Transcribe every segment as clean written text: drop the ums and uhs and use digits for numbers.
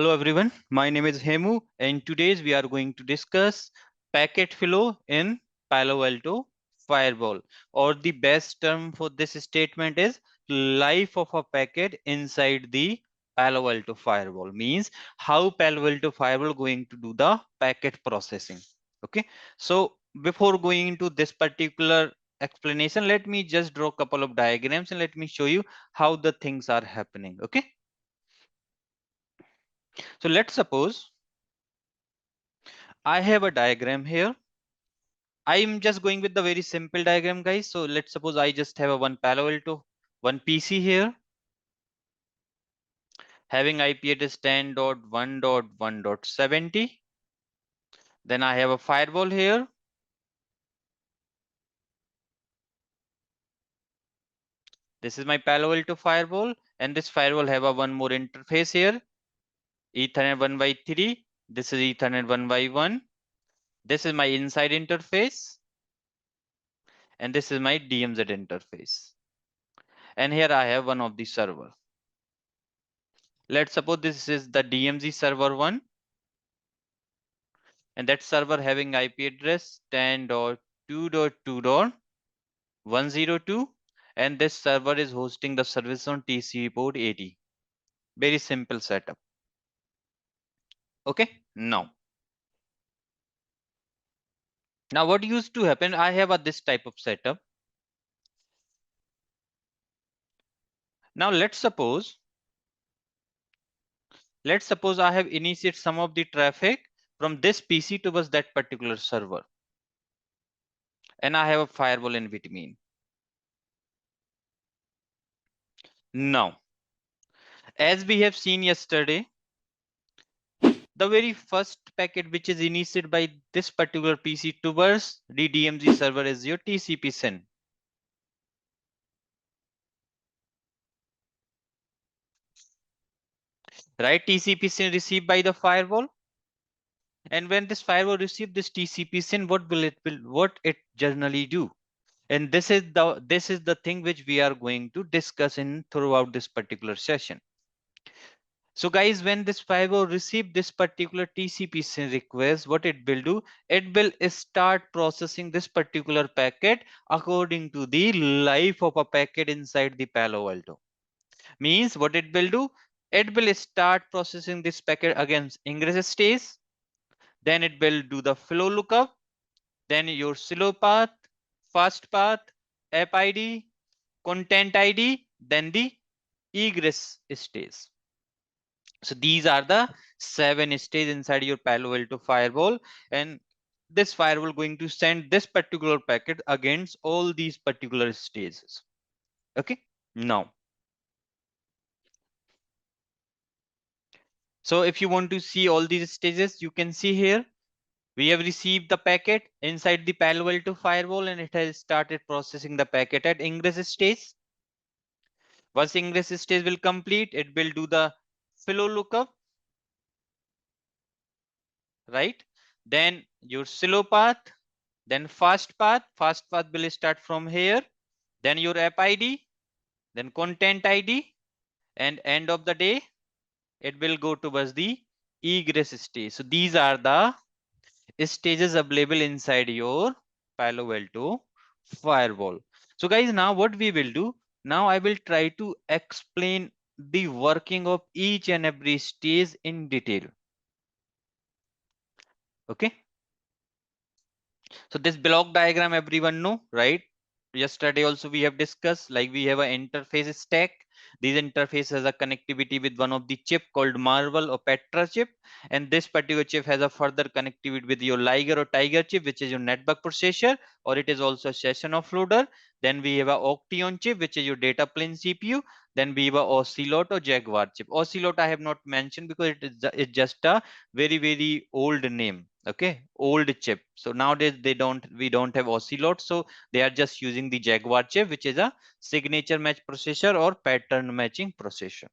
Hello everyone, my name is Hemu and today we are going to discuss packet flow in Palo Alto Firewall, or the best term for this statement is life of a packet inside the Palo Alto Firewall, means how Palo Alto Firewall going to do the packet processing. Okay, so before going into this particular explanation, let me just draw a couple of diagrams and let me show you how the things are happening. Okay, so let's suppose I have a diagram here. I'm just going with the very simple diagram, guys. So let's suppose I just have a one Palo Alto, one PC here, having IP address 10.1.1.70. Then I have a firewall here. This is my Palo Alto firewall, and this firewall have a one more interface here, Ethernet 1x3. This is Ethernet 1x1. This is my inside interface, and this is my DMZ interface. And here I have one of the server. Let's suppose this is the DMZ server 1, and that server having IP address 10.2.2.102, and this server is hosting the service on TCP port 80. Very simple setup. Okay, now what used to happen, I have this type of setup. Now let's suppose I have initiated some of the traffic from this PC towards that particular server, and I have a firewall in between. Now, as we have seen yesterday, the very first packet which is initiated by this particular PC towards the DMZ server is your TCP SYN. Right? TCP SYN received by the firewall. And when this firewall receives this TCP SYN, what it generally do? And this is the thing which we are going to discuss in throughout this particular session. So guys, when this firewall receive this particular TCP SYN request, what it will do? It will start processing this particular packet according to the life of a packet inside the Palo Alto. Means what it will do? It will start processing this packet against ingress stage. Then it will do the flow lookup. Then your slow path, fast path, app ID, content ID, then the egress stage. So these are the 7 stages inside your Palo Alto firewall, and this firewall going to send this particular packet against all these particular stages. Okay, now, so if you want to see all these stages, you can see here we have received the packet inside the Palo Alto firewall, and it has started processing the packet at ingress stage. Once ingress stage will complete, it will do the flow lookup, right? Then your slow path, then fast path will start from here, then your app ID, then content ID, and end of the day it will go towards the egress stage. So these are the stages available inside your Palo Alto firewall. So guys, now what we will do, now I will try to explain the working of each and every stage in detail. Okay, so this block diagram everyone know, right? Yesterday also we have discussed, like we have an interface stack. These interfaces has a connectivity with one of the chip called Marvel or Petra chip, and this particular chip has a further connectivity with your Liger or Tiger chip, which is your network processor, or it is also a session offloader. Then we have a Octeon chip, which is your data plane CPU. Then we have a Ocelot or Jaguar chip. Ocelot I have not mentioned because it's just a very old name. Okay, old chip. So nowadays we don't have Ocelot, so they are just using the Jaguar chip, which is a signature match processor or pattern matching processor.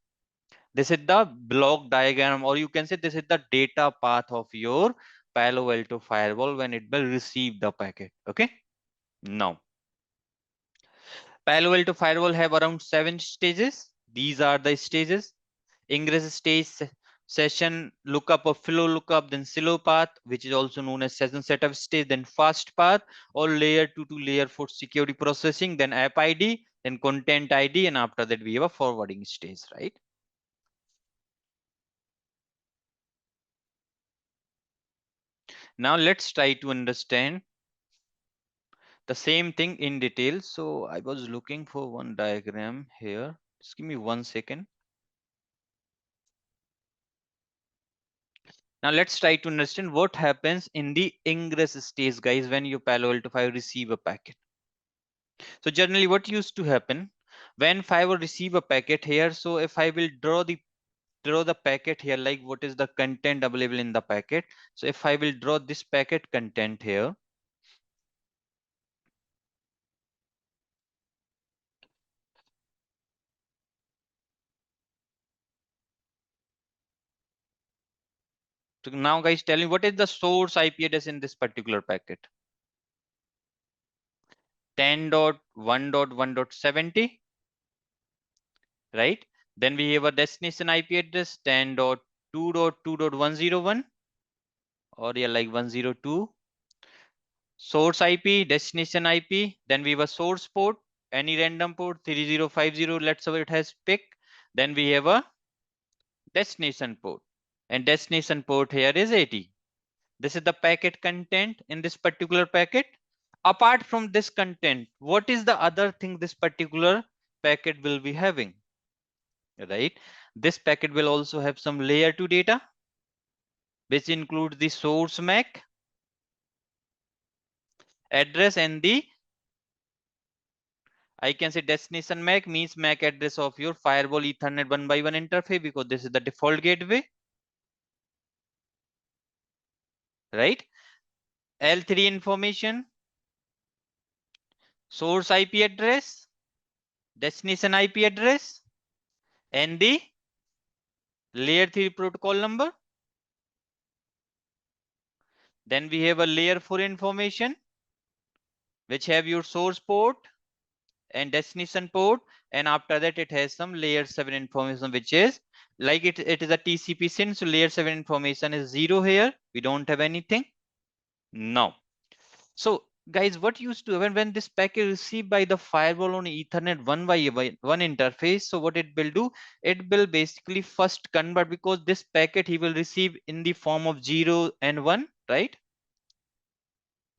This is the block diagram, or you can say this is the data path of your Palo Alto firewall when it will receive the packet. Okay, now Palo Alto firewall have around 7 stages. These are the stages: ingress stage, session lookup or flow lookup, then slow path, which is also known as session setup stage, then fast path, or layer 2 to layer 4 security processing, then app ID, then content ID, and after that we have a forwarding stage, right? Now let's try to understand the same thing in detail. So I was looking for one diagram here. Just give me 1 second. Now let's try to understand what happens in the ingress stage, guys, when you Palo Alto 5 receive a packet. So generally what used to happen when 5 will receive a packet here. So if I will draw the packet here, like what is the content available in the packet. So if I will draw this packet content here, so now guys tell me what is the source IP address in this particular packet. 10.1.1.70, right? Then we have a destination IP address 10.2.2.101, or yeah, like 102. Source IP, destination IP, then we have a source port, any random port 3050, let's say it has pick. Then we have a destination port, and destination port here is 80. This is the packet content in this particular packet. Apart from this content, what is the other thing this particular packet will be having, right? This packet will also have some layer 2 data, which includes the source MAC address and the, I can say destination MAC means MAC address of your firewall Ethernet 1x1 interface, because this is the default gateway, right? L3 information, source IP address, destination IP address, and the layer 3 protocol number. Then we have a layer 4 information, which have your source port and destination port, and after that it has some layer 7 information, which is like it is a TCP SYN. So layer 7 information is 0 here. We don't have anything. Now, so guys, what used to happen when this packet received by the firewall on Ethernet 1x1 interface? So what it will do, it will basically first convert, because this packet he will receive in the form of 0 and 1, right?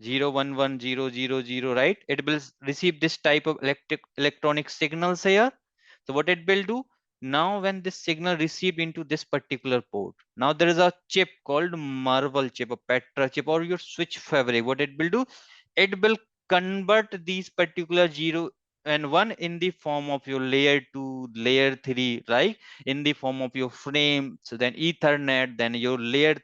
0 1 1 0 0 0, right? It will receive this type of electronic signals here. So what it will do, now when this signal received into this particular port, now there is a chip called marble chip, a petra chip, or your switch fabric. What it will do, it will convert these particular 0 and 1 in the form of your layer 2, layer 3, right? In the form of your frame. So then Ethernet, then your layer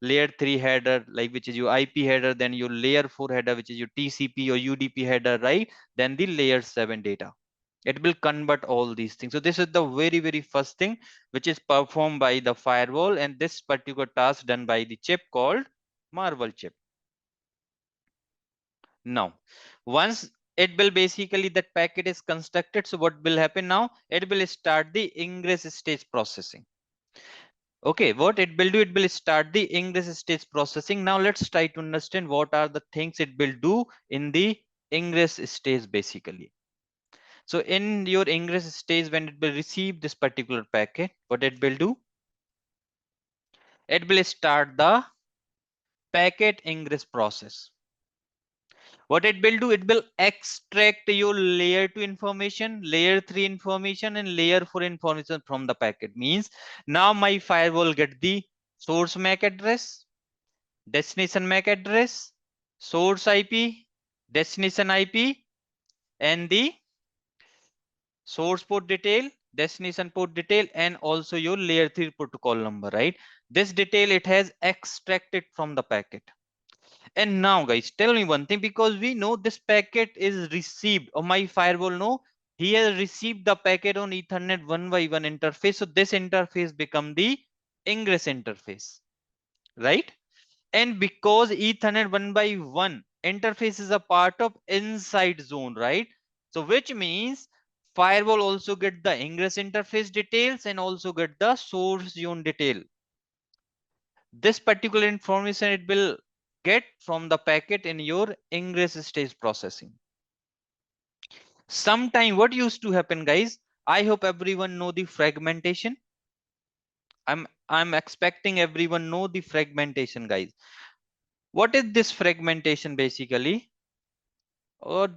3 header, like which is your IP header, then your layer 4 header, which is your TCP or UDP header, right? Then the layer 7 data. It will convert all these things. So this is the very first thing which is performed by the firewall, and this particular task done by the chip called marble chip. Now, once it will basically, that packet is constructed, so what will happen now, it will start the ingress stage processing. Okay, what it will do, it will start the ingress stage processing. Now let's try to understand what are the things it will do in the ingress stage basically. So in your ingress stage, when it will receive this particular packet, what it will do, it will start the packet ingress process. What it will do, it will extract your layer 2 information, layer 3 information, and layer 4 information from the packet. Means now my firewall get the source MAC address, destination MAC address, source IP, destination IP, and the source port detail, destination port detail, and also your layer 3 protocol number, right? This detail it has extracted from the packet. And now guys, tell me one thing, because we know this packet is received, or my firewall know he has received the packet on Ethernet 1x1 interface. So this interface become the ingress interface, right? And because Ethernet 1x1 interface is a part of inside zone, right? So which means firewall also get the ingress interface details and also get the source zone detail. This particular information it will get from the packet in your ingress stage processing. Sometime what used to happen, guys, I hope everyone know the fragmentation. I'm expecting everyone know the fragmentation, guys. What is this fragmentation basically? Or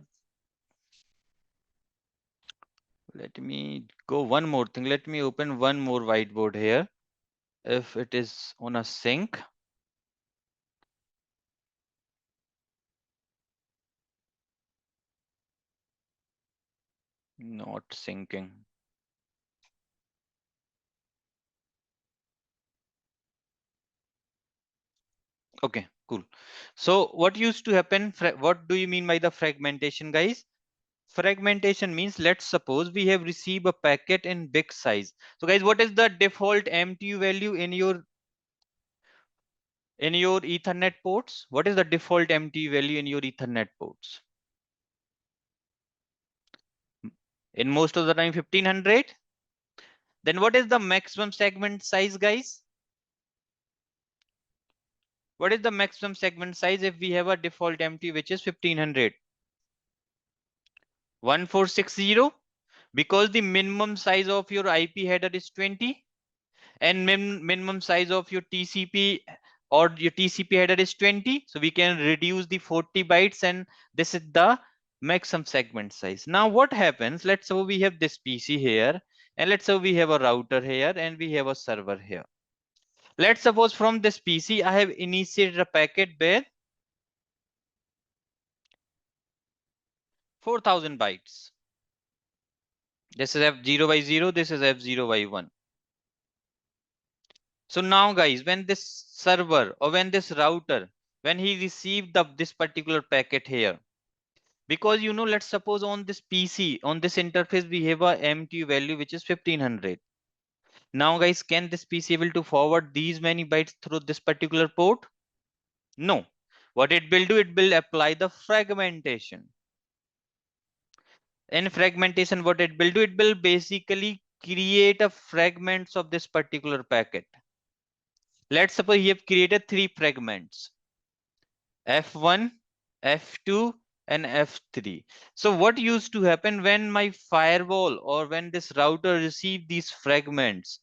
let me go one more thing. Let me open one more whiteboard here. If it is on a sync. Not syncing. Okay, cool. So what used to happen? What do you mean by the fragmentation, guys? Fragmentation means, let's suppose we have received a packet in big size. So guys, what is the default MTU value in your Ethernet ports? What is the default MTU value in your Ethernet ports? In most of the time 1500. Then what is the maximum segment size, guys? What is the maximum segment size if we have a default MTU which is 1500? 1460, because the minimum size of your IP header is 20 and minimum size of your TCP or your TCP header is 20. So we can reduce the 40 bytes and this is the maximum segment size. Now what happens? Let's say we have this PC here and let's say we have a router here and we have a server here. Let's suppose from this PC I have initiated a packet with 4000 bytes. This is F0 by 0, this is F0 by 1. So now guys, when this server or when this router, when he received this particular packet here, because let's suppose on this PC, on this interface, we have a MTU value which is 1500. Now guys, can this PC able to forward these many bytes through this particular port? No. What it will do, it will apply the fragmentation. In fragmentation, what it will do, it will basically create a fragments of this particular packet. Let's suppose you have created 3 fragments, F1, F2 and F3. So what used to happen when my firewall or when this router received these fragments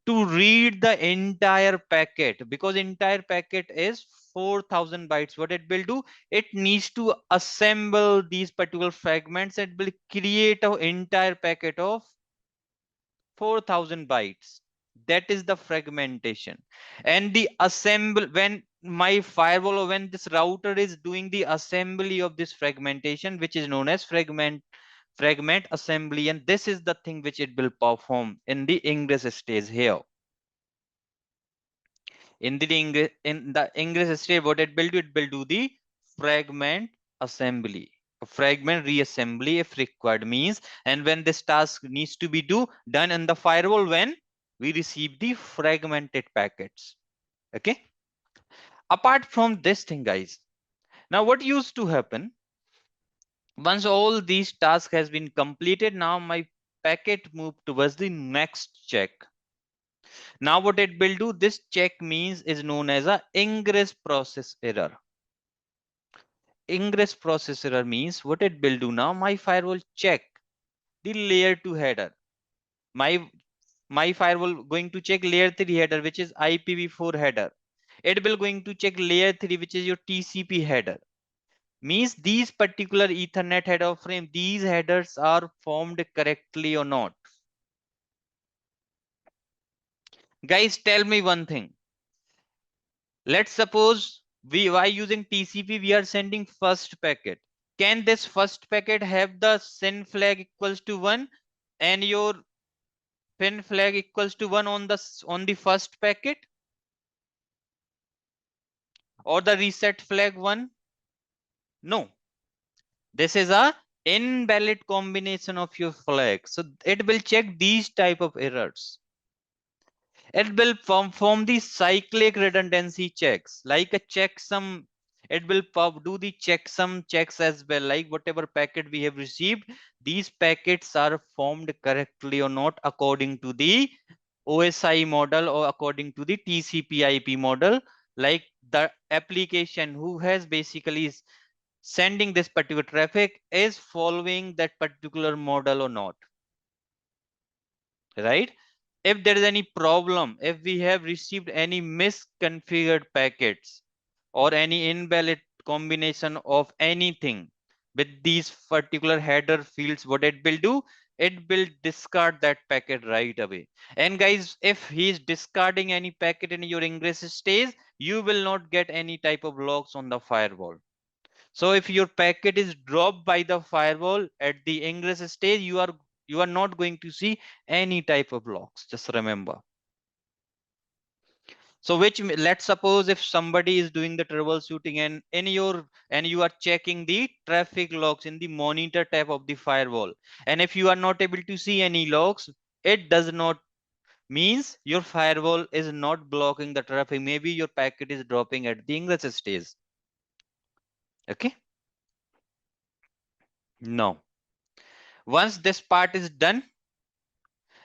to read the entire packet, because entire packet is 4000 bytes, what it will do, it needs to assemble these particular fragments and will create an entire packet of 4000 bytes. That is the fragmentation. And the assemble, when my firewall or when this router is doing the assembly of this fragmentation, which is known as fragment assembly, and this is the thing which it will perform in the ingress stage here. In the ingress stage, what it will do, it will do the fragment assembly, fragment reassembly if required means. And when this task needs to be done in the firewall, when we receive the fragmented packets. Okay, apart from this thing, guys, now what used to happen, once all these tasks has been completed, now my packet moved towards the next check. Now what it will do, this check means is known as a ingress process error. Ingress process error means what it will do, now my firewall check the layer 2 header. My firewall going to check layer 3 header, which is IPv4 header. It will going to check layer 3, which is your TCP header. Means these particular Ethernet header frame, these headers are formed correctly or not. Guys, tell me one thing. Let's suppose by using TCP, we are sending first packet. Can this first packet have the SYN flag equals to 1 and your FIN flag equals to 1 on the first packet, or the reset flag 1? No. This is a invalid combination of your flags. So it will check these type of errors. It will perform the cyclic redundancy checks, like a checksum. It will do the checksum checks as well, like whatever packet we have received, these packets are formed correctly or not according to the OSI model or according to the TCP/IP model, like the application who has basically sending this particular traffic is following that particular model or not, right? If there is any problem, if we have received any misconfigured packets or any invalid combination of anything with these particular header fields, what it will do, it will discard that packet right away. And guys, if he is discarding any packet in your ingress stage, you will not get any type of logs on the firewall. So if your packet is dropped by the firewall at the ingress stage, you are not going to see any type of logs. Just remember. So let's suppose if somebody is doing the troubleshooting and you are checking the traffic logs in the monitor tab of the firewall, and if you are not able to see any logs, it does not means your firewall is not blocking the traffic. Maybe your packet is dropping at the ingress stage. Okay. No. Once this part is done,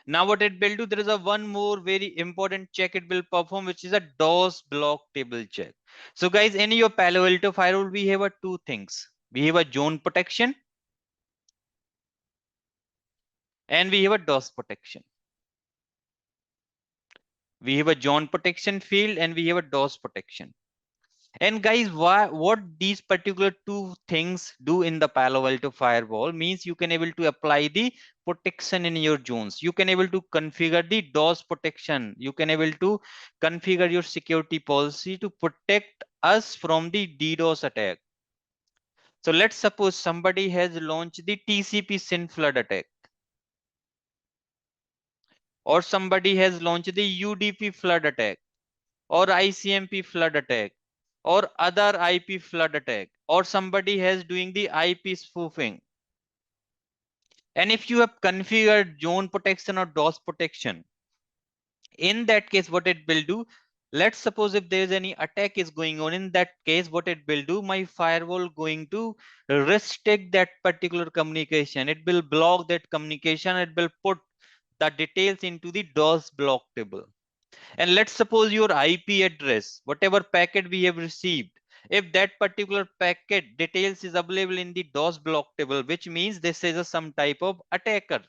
now what it will do, there is a one more very important check it will perform, which is a DOS block table check. So guys, in your Palo Alto firewall, we have a two things. We have a zone protection and we have a DOS protection. We have a zone protection field and we have a DOS protection. And guys, what these particular two things do in the Palo Alto firewall means you can able to apply the protection in your zones. You can able to configure the DOS protection. You can able to configure your security policy to protect us from the DDoS attack. So let's suppose somebody has launched the TCP SYN flood attack, or somebody has launched the UDP flood attack, or ICMP flood attack, or other IP flood attack, or somebody has doing the IP spoofing. And if you have configured zone protection or DOS protection, in that case, what it will do, let's suppose if there is any attack is going on, in that case, what it will do, my firewall going to restrict that particular communication. It will block that communication. It will put the details into the DOS block table. And let's suppose your IP address, whatever packet we have received, if that particular packet details is available in the DOS block table, which means this is some type of attacker,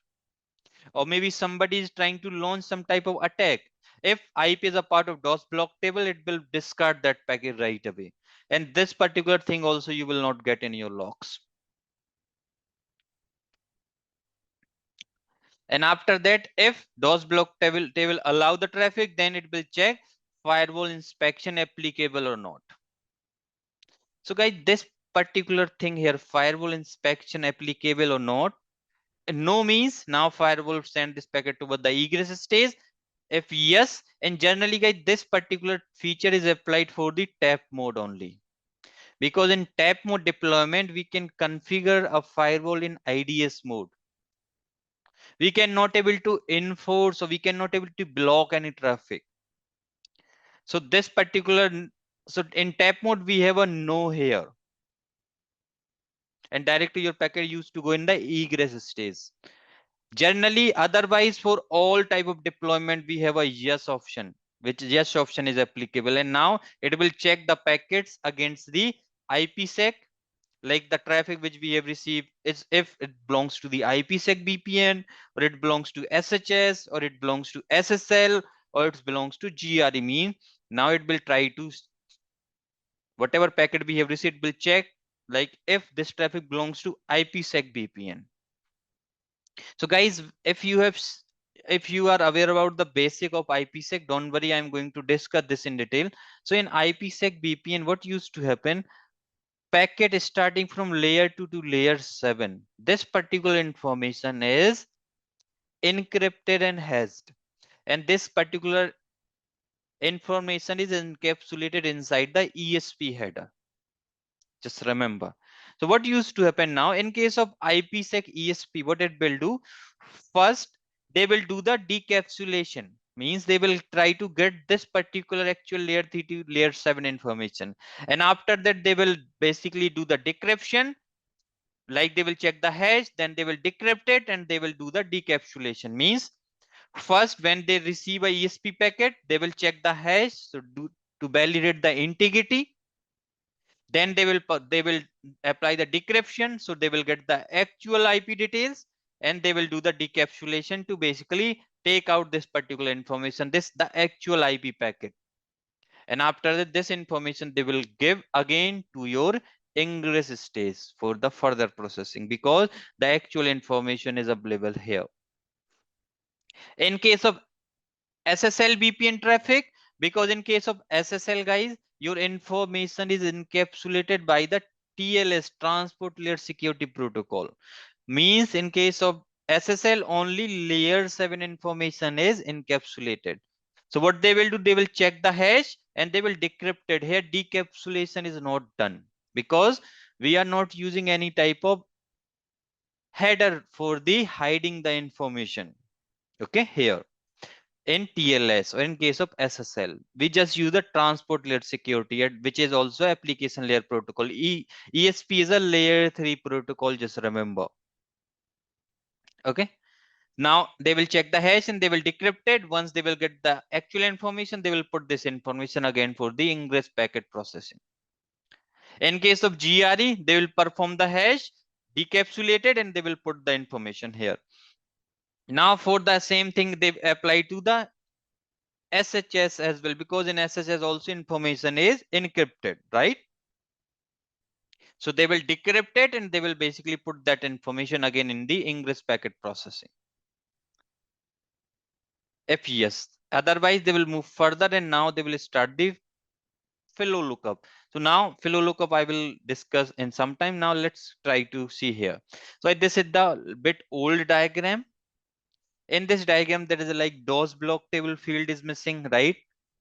or maybe somebody is trying to launch some type of attack. If IP is a part of DOS block table, it will discard that packet right away. And this particular thing also you will not get in your logs. And after that, if DOS block table allow the traffic, then it will check firewall inspection applicable or not. So guys, this particular thing here, firewall inspection applicable or not, no means now firewall send this packet to the egress stage. If yes, and generally guys, this particular feature is applied for the tap mode only. Because in tap mode deployment, we can configure a firewall in IDS mode. We cannot able to enforce, or we cannot able to block any traffic. So this particular, so in tap mode, we have a no here. And directly your packet used to go in the egress stage. Generally, otherwise for all type of deployment, we have a yes option, which yes option is applicable. And now it will check the packets against the IPsec, like the traffic which we have received is if it belongs to the IPsec VPN, or it belongs to SHS, or it belongs to SSL, or it belongs to GRE. Mean now it will try to, whatever packet we have received will check like if this traffic belongs to IPsec VPN. So guys, if you are aware about the basic of IPsec, don't worry, I'm going to discuss this in detail. So in IPsec VPN, what used to happen, packet starting from layer 2 to layer 7, this particular information is encrypted and hashed, and this particular information is encapsulated inside the ESP header. Just remember. So what used to happen now in case of IPsec ESP, what it will do, first they will do the decapsulation, means they will try to get this particular actual layer 3 to layer 7 information, and after that they will basically do the decryption, like they will check the hash, then they will decrypt it, and they will do the decapsulation. Means First, when they receive a ESP packet, they will check the hash to validate the integrity. Then they will apply the decryption, so they will get the actual IP details, and they will do the decapsulation to basically take out this particular information, the actual IP packet. And after that, this information they will give again to your ingress stage for the further processing, because the actual information is available here. In case of SSL VPN traffic, because in case of SSL, guys, your information is encapsulated by the TLS, transport layer security protocol. Means in case of SSL, only layer 7 information is encapsulated. So what they will do, they will check the hash and they will decrypt it. Here decapsulation is not done because we are not using any type of header for the hiding the information. Okay, here in TLS or in case of SSL, we just use the transport layer security, which is also application layer protocol. ESP is a layer 3 protocol, just remember. Okay. Now they will check the hash and they will decrypt it. Once they will get the actual information, they will put this information again for the ingress packet processing. In case of GRE, they will perform the hash, decapsulate it, and they will put the information here. Now for the same thing, they apply to the SHS as well, because in SHS also information is encrypted, right? So they will decrypt it and they will basically put that information again in the ingress packet processing. If yes, otherwise they will move further and now they will start the flow lookup. So now flow lookup I will discuss in some time. Now let's try to see here. So this is the bit old diagram. In this diagram, there is a like DOS block table field is missing, right?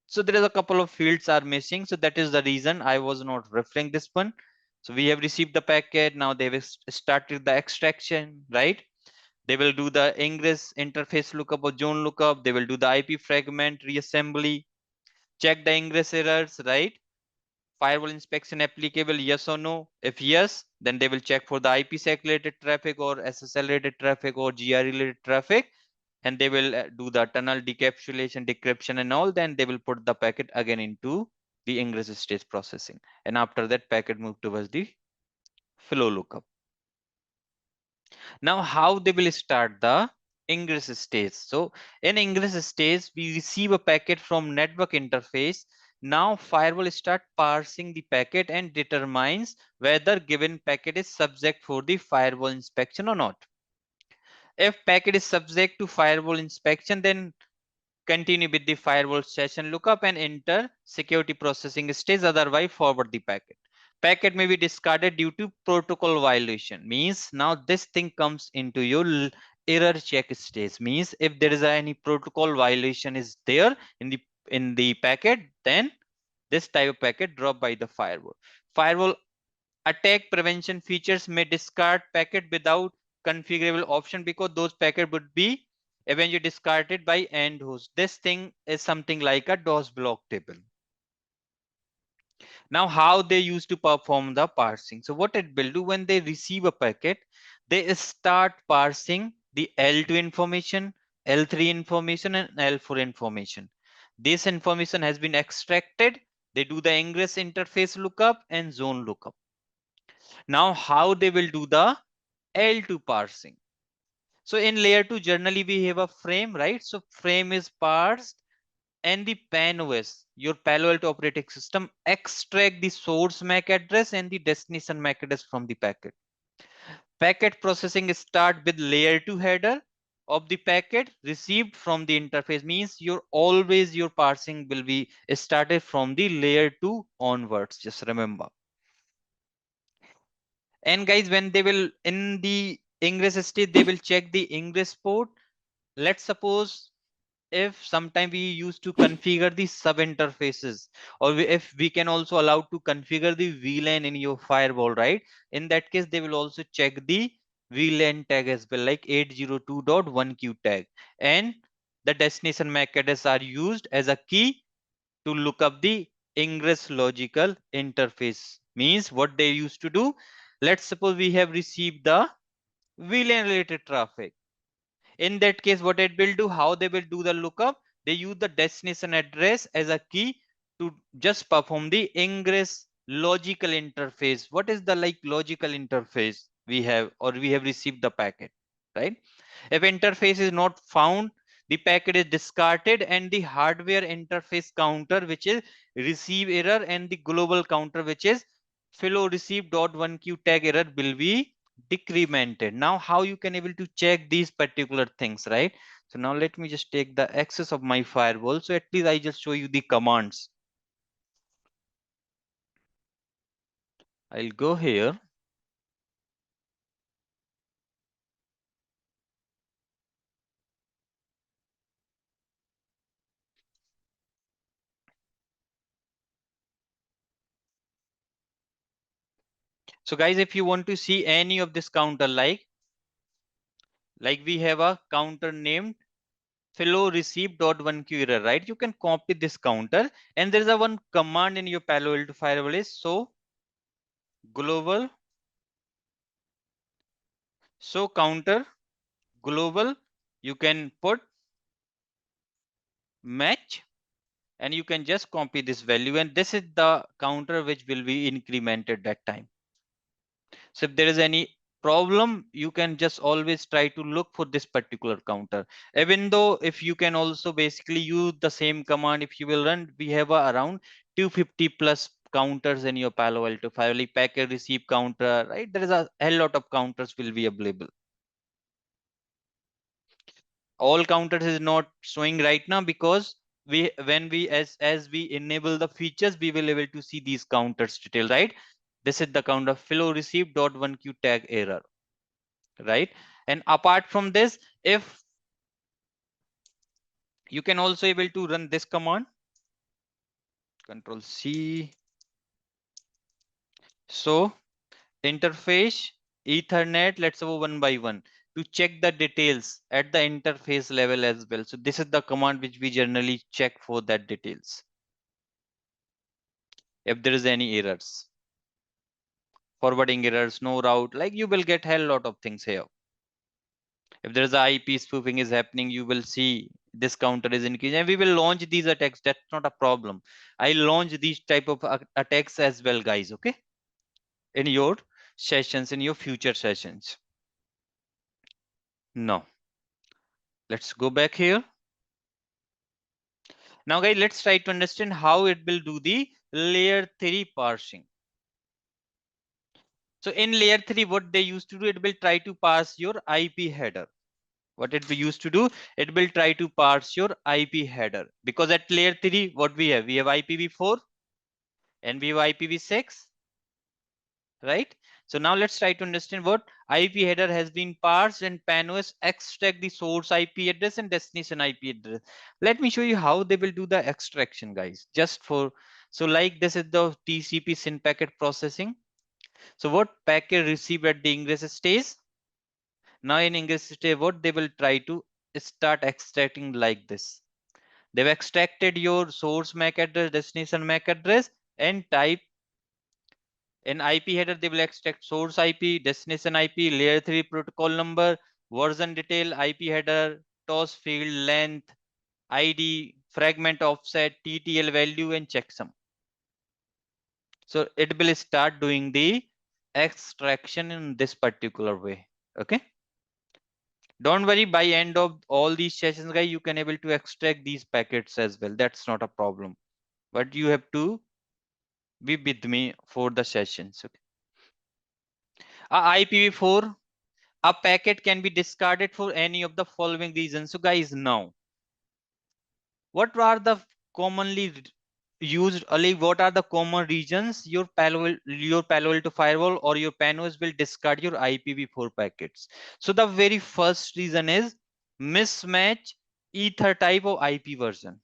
So there is a couple of fields are missing. So that is the reason I was not referring this one. So we have received the packet. Now they have started the extraction, right? They will do the ingress interface lookup or zone lookup. They will do the IP fragment reassembly, check the ingress errors, right? Firewall inspection applicable, yes or no? If yes, then they will check for the IPsec related traffic or SSL related traffic or GR related traffic, and they will do the tunnel decapsulation, decryption and all. Then they will put the packet again into the ingress stage processing. And after that, packet move towards the flow lookup. Now how they will start the ingress stage? So in ingress stage, we receive a packet from network interface. Now firewall start parsing the packet and determines whether given packet is subject for the firewall inspection or not. If packet is subject to firewall inspection, then continue with the firewall session lookup and enter security processing stage, otherwise forward the packet. Packet may be discarded due to protocol violation. Means now this thing comes into your error check stage. Means if there is any protocol violation is there in the packet, then this type of packet dropped by the firewall. Firewall attack prevention features may discard packet without configurable option, because those packet would be eventually discarded by end host. This thing is something like a DOS block table. Now how they used to perform the parsing? So what it will do, when they receive a packet, they start parsing the L2 information, L3 information and L4 information. This information has been extracted. They do the ingress interface lookup and zone lookup. Now how they will do the L2 parsing? So in layer 2, generally we have a frame, right? So frame is parsed and the PAN OS, your Palo Alto operating system, extract the source MAC address and the destination MAC address from the packet. Packet processing start with layer 2 header of the packet received from the interface. Means your parsing will be started from the layer 2 onwards, just remember. And guys, when they will in the ingress state, they will check the ingress port. Let's suppose if sometime we used to configure the sub interfaces, or if we can also allow to configure the VLAN in your firewall, right? In that case, they will also check the VLAN tag as well, like 802.1q tag, and the destination MAC address are used as a key to look up the ingress logical interface. Means what they used to do, let's suppose we have received the VLAN related traffic. In that case, what it will do, how they will do the lookup, they use the destination address as a key to just perform the ingress logical interface. What is the like logical interface we have, or we have received the packet, right? If interface is not found, the packet is discarded, and the hardware interface counter, which is receive error, and the global counter, which is flow receive dot one q tag error, will be decremented. Now how you can able to check these particular things, right? So now let me just take the access of my firewall, so at least I just show you the commands. I'll go here. So guys, if you want to see any of this counter, like we have a counter named flow receive dot one q error, right? You can copy this counter, and there is a one command in your Palo Alto firewall is global so counter global. You can put match, and you can just copy this value, and this is the counter which will be incremented that time. So if there is any problem, you can just always try to look for this particular counter. Even though if you can also basically use the same command, if you will run, we have around 250 plus counters in your Palo Alto firewall, packet receive counter, right? There is a hell lot of counters will be available. All counters is not showing right now because when we as we enable the features, we will able to see these counters detail, right? This is the counter flow receive dot one q tag error, right? And apart from this, if you can also able to run this command, control C. So interface ethernet, let's go one by one to check the details at the interface level as well. So this is the command which we generally check for that details if there is any errors, forwarding errors, no route, like you will get hell lot of things here. If there is a IP spoofing is happening, you will see this counter is increasing, and we will launch these attacks. That's not a problem. I launch these type of attacks as well, guys. Okay, in your sessions, in your future sessions. No, let's go back here. Now, guys, let's try to understand how it will do the layer 3 parsing. So in layer 3, what they used to do, it will try to parse your IP header. What it we used to do, it will try to parse your IP header, because at layer 3, what we have IPv4 and we have IPv6, right? So now let's try to understand what IP header has been parsed, and PANOS extract the source IP address and destination IP address. Let me show you how they will do the extraction, guys. Just for, so like this is the TCP SYN packet processing. So what packet received at the ingress stage? Now in ingress stage, what they will try to start extracting like this. They've extracted your source MAC address, destination MAC address, and type in IP header. They will extract source IP, destination IP, layer 3 protocol number, version detail, IP header, TOS field, length, ID, fragment offset, TTL value, and checksum. So it will start doing the extraction in this particular way. Okay. Don't worry, by end of all these sessions, guys, you can able to extract these packets as well. That's not a problem. But you have to be with me for the sessions. Okay. IPv4, a packet can be discarded for any of the following reasons. So guys, now what are the commonly used, like what are the common regions your Palo Alto firewall or your PANOS will discard your IPv4 packets? So the very first reason is mismatch ether type of IP version.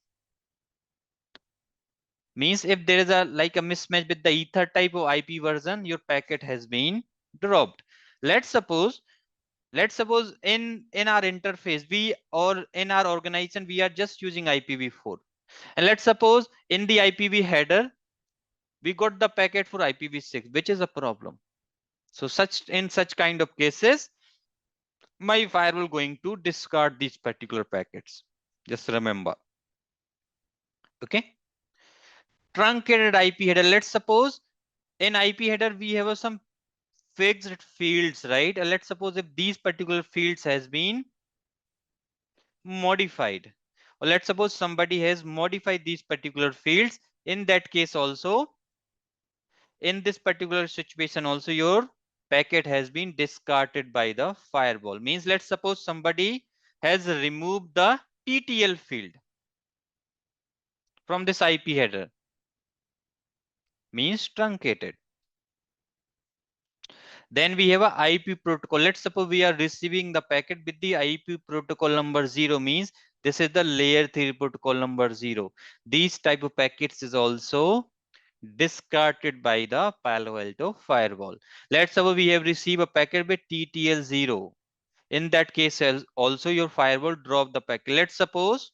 Means if there is a like a mismatch with the ether type of IP version, your packet has been dropped. Let's suppose in our interface, we or in our organization, we are just using IPv4, and let's suppose in the IPv header we got the packet for IPv6, which is a problem. So in such kind of cases, my firewall going to discard these particular packets. Just remember. Okay. Truncated IP header. Let's suppose in IP header we have some fixed fields, right? Let's suppose if these particular fields has been modified, or let's suppose somebody has modified these particular fields. In that case also, in this particular situation also, your packet has been discarded by the firewall. Means let's suppose somebody has removed the TTL field from this IP header, means truncated. Then we have a IP protocol. Let's suppose we are receiving the packet with the IP protocol number 0, means this is the layer 3 protocol number 0. These type of packets is also discarded by the Palo Alto firewall. Let's suppose we have received a packet with TTL 0. In that case also your firewall drop the packet. Let's suppose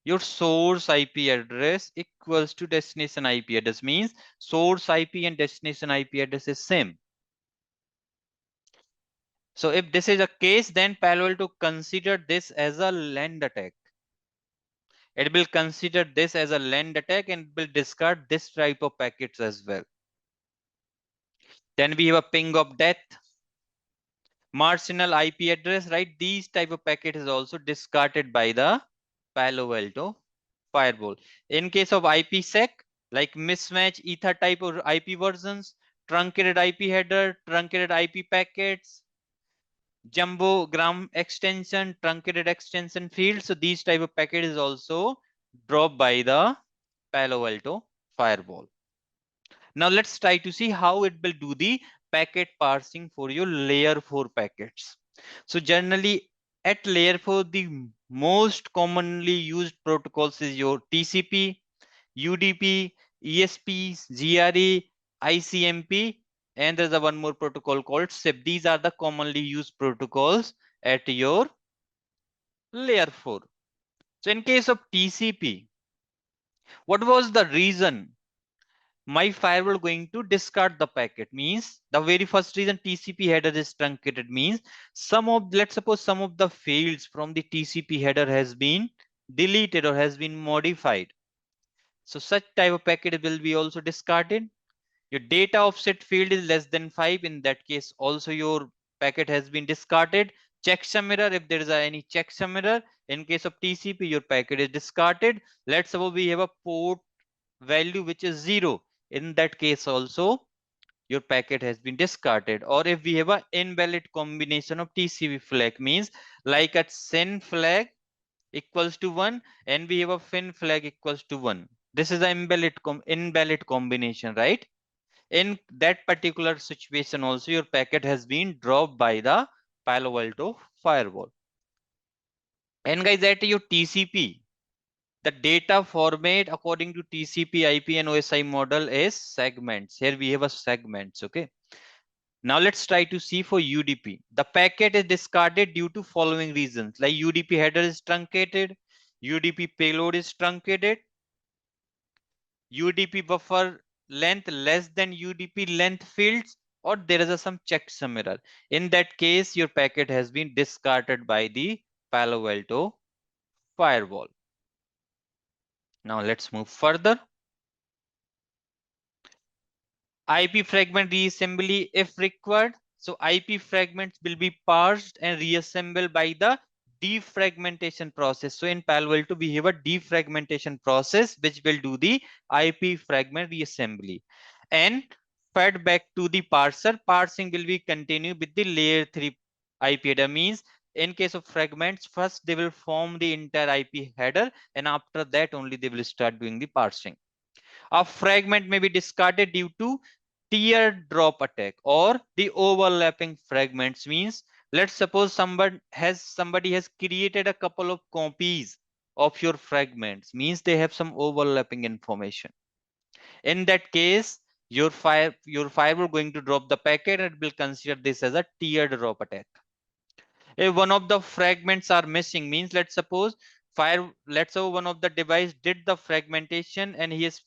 your source IP address equals to destination IP address, means source IP and destination IP address is same. So if this is a case, then Palo Alto consider this as a land attack. It will consider this as a land attack and will discard this type of packets as well. Then we have a ping of death, marginal IP address, right? These type of packet is also discarded by the Palo Alto firewall. In case of IPsec, like mismatch, ether type or IP versions, truncated IP header, truncated IP packets, jumbo gram extension, truncated extension field. So these type of packet is also dropped by the Palo Alto firewall. Now let's try to see how it will do the packet parsing for your layer 4 packets. So generally at layer 4, the most commonly used protocols is your TCP, UDP, ESP, GRE, ICMP, and there's a one more protocol called SIP. These are the commonly used protocols at your layer 4. So in case of TCP, what was the reason my firewall going to discard the packet? Means the very first reason TCP header is truncated, means let's suppose some of the fields from the TCP header has been deleted or has been modified. So such type of packet will be also discarded. Your data offset field is less than 5. In that case, also your packet has been discarded. Checksum error, if there is any checksum error, in case of TCP, your packet is discarded. Let's suppose we have a port value which is 0. In that case also, your packet has been discarded. Or if we have an invalid combination of TCP flag, means like a SYN flag equals to 1 and we have a FIN flag equals to 1. This is an invalid combination, right? In that particular situation also, your packet has been dropped by the Palo Alto firewall. And guys, at your TCP, the data format according to TCP IP and OSI model is segments. Here we have a segments. Okay. Now let's try to see for UDP. The packet is discarded due to following reasons, like UDP header is truncated, UDP payload is truncated, UDP buffer length less than UDP length fields, or there is some checksum error. In that case, your packet has been discarded by the Palo Alto firewall. Now let's move further. IP fragment reassembly if required. So IP fragments will be parsed and reassembled by the defragmentation process. So in Palo Alto, we have a defragmentation process which will do the IP fragment reassembly and fed back to the parser. Parsing will be continued with the layer 3 IP header. Means in case of fragments, first they will form the entire IP header and after that only they will start doing the parsing. A fragment may be discarded due to teardrop attack or the overlapping fragments. Means let's suppose somebody has created a couple of copies of your fragments, means they have some overlapping information. In that case, your firewall going to drop the packet and will consider this as a teardrop attack. If one of the fragments are missing, means let's say one of the device did the fragmentation and he has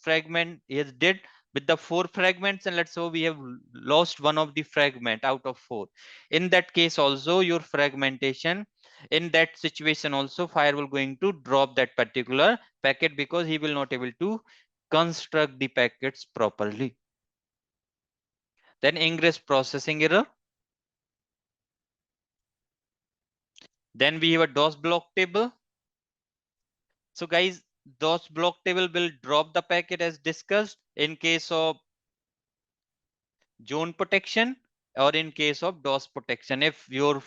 did with the 4 fragments, and let's say we have lost one of the fragment out of 4. In that case also, your fragmentation, in that situation also, firewall going to drop that particular packet because he will not able to construct the packets properly. Then ingress processing error. Then we have a DOS block table. So guys, DOS block table will drop the packet as discussed in case of zone protection or in case of DOS protection. If your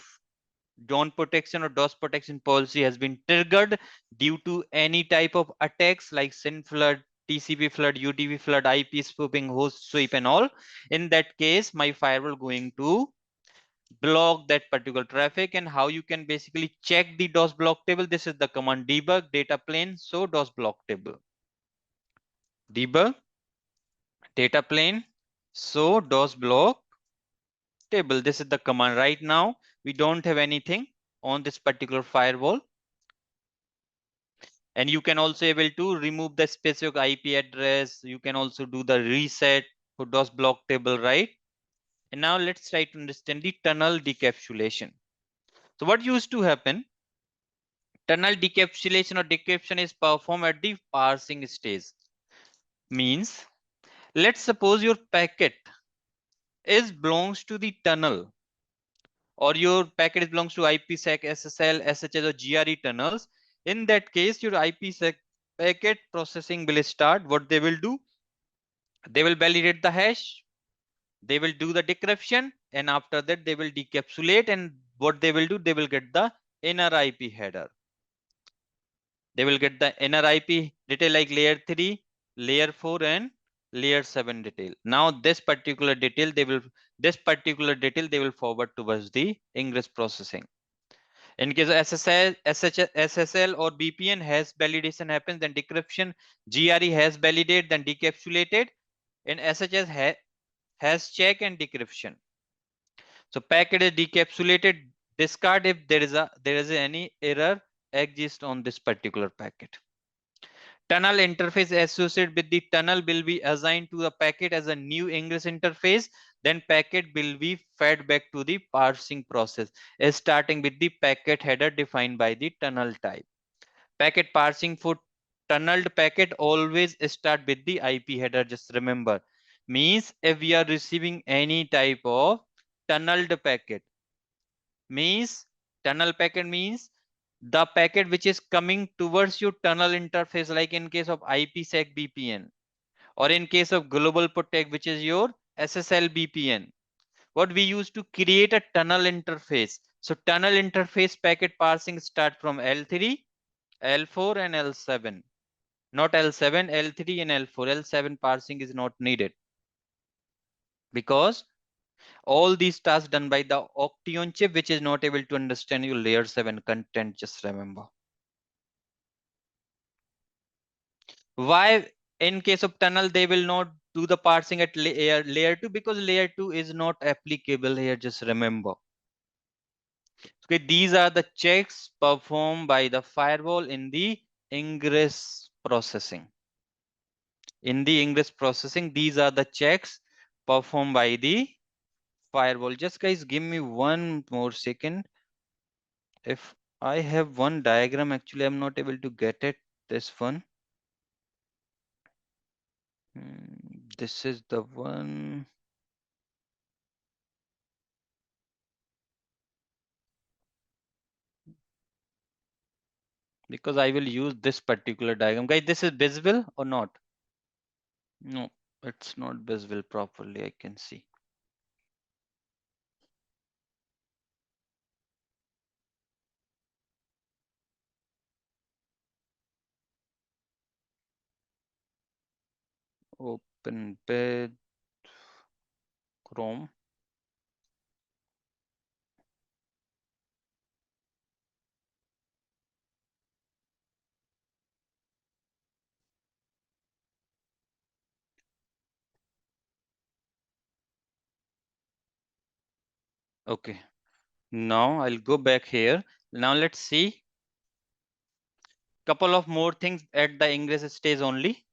zone protection or DOS protection policy has been triggered due to any type of attacks like SYN flood, TCP flood, UDP flood, IP spoofing, host sweep and all, in that case, my firewall going to block that particular traffic. And how you can basically check the DOS block table, this is the command debug data plane, so DOS block table. Debug data plane, so DOS block table. This is the command. Right now, we don't have anything on this particular firewall. And you can also able to remove the specific IP address. You can also do the reset for DOS block table, right? And now let's try to understand the tunnel decapsulation. So what used to happen? Tunnel decapsulation or decryption is performed at the parsing stage. Means, let's suppose your packet is belongs to the tunnel, or your packet belongs to IPsec, SSL, SHS or GRE tunnels. In that case, your IPsec packet processing will start. What they will do? They will validate the hash. They will do the decryption, and after that they will decapsulate. And what they will do? They will get the inner IP header. They will get the inner IP detail like layer 3, layer 4 and layer 7 detail. Now this particular detail they will forward towards the ingress processing. In case of SSL, SSL or VPN has validation happens, then decryption. GRE has validated, then decapsulated. And SHS has check and decryption. So packet is decapsulated. Discard if there is any error exists on this particular packet. Tunnel interface associated with the tunnel will be assigned to the packet as a new ingress interface. Then packet will be fed back to the parsing process, starting with the packet header defined by the tunnel type. Packet parsing for tunneled packet always start with the IP header. Just remember, means if we are receiving any type of tunneled packet, means tunnel packet means the packet which is coming towards your tunnel interface, like in case of IPsec VPN, or in case of global protect, which is your SSL VPN. What we use to create a tunnel interface. So tunnel interface packet parsing start from L3, L4 and L7. Not L7, L3 and L4. L7 parsing is not needed because all these tasks done by the Oction chip, which is not able to understand your layer 7 content. Just remember. Why in case of tunnel they will not do the parsing at layer 2? Because layer 2 is not applicable here. Just remember. Okay, these are the checks performed by the firewall in the ingress processing. In the ingress processing, these are the checks performed by the firewall. Just guys, give me one more second. If I have one diagram, actually I'm not able to get it. This one. This is the one. Because I will use this particular diagram. Guys, this is visible or not? No, it's not visible properly. I can see. Open with Chrome. Okay. Now I'll go back here. Now let's see couple of more things at the ingress stage only.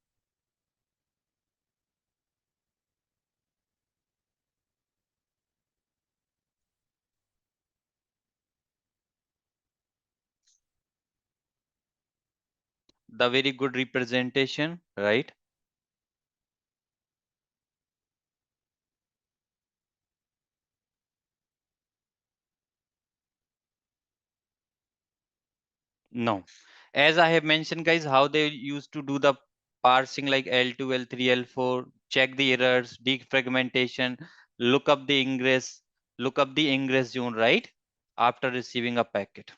the very good representation, right? No. As I have mentioned, guys, how they used to do the parsing like L2, L3, L4, check the errors, defragmentation, look up the ingress, look up the ingress zone, right? After receiving a packet.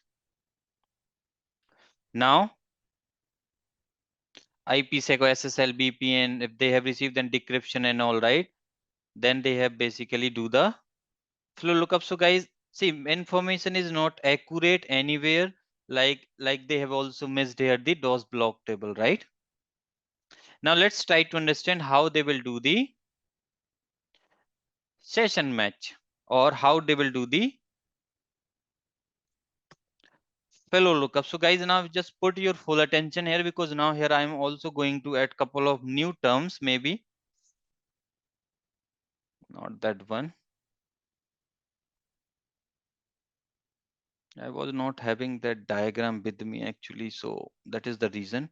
Now, IPsec or SSL, VPN, if they have received then decryption and all, right? Then they have basically do the flow lookup. So guys, see, information is not accurate anywhere. Like they have also missed here the DOS block table, right? Now let's try to understand how they will do the session match or how they will do the fellow lookup. So guys, now just put your full attention here because now here I am also going to add couple of new terms, maybe not that one. I was not having that diagram with me actually, so that is the reason.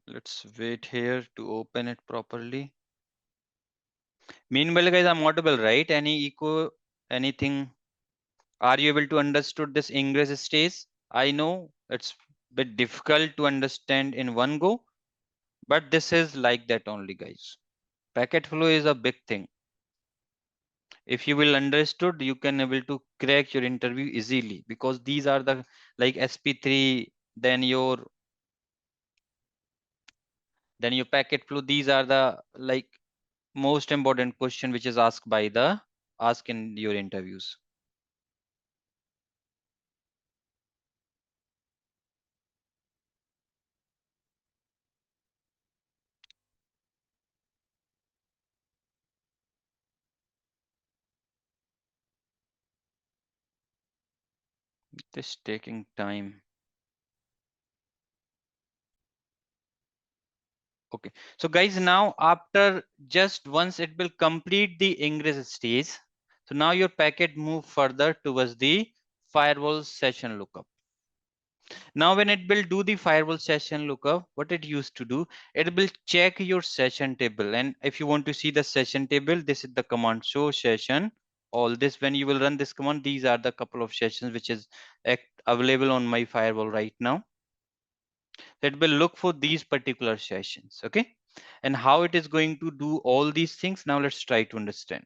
Let's wait here to open it properly. Meanwhile, guys, I'm audible, right? Any echo, anything? Are you able to understood this ingress stage? I know it's a bit difficult to understand in one go, but this is like that only, guys. Packet flow is a big thing. If you will understood, you can able to crack your interview easily because these are the like SP3, then your packet flow. These are the like most important question which is asked by the ask in your interviews. This taking time. Okay, so guys, now after just once it will complete the ingress stage, so now your packet move further towards the firewall session lookup. Now when it will do the firewall session lookup, what it used to do, it will check your session table. And if you want to see the session table, this is the command show session. All this, when you will run this command, these are the couple of sessions which is available on my firewall right now. It will look for these particular sessions. Okay, and how it is going to do all these things, now let's try to understand.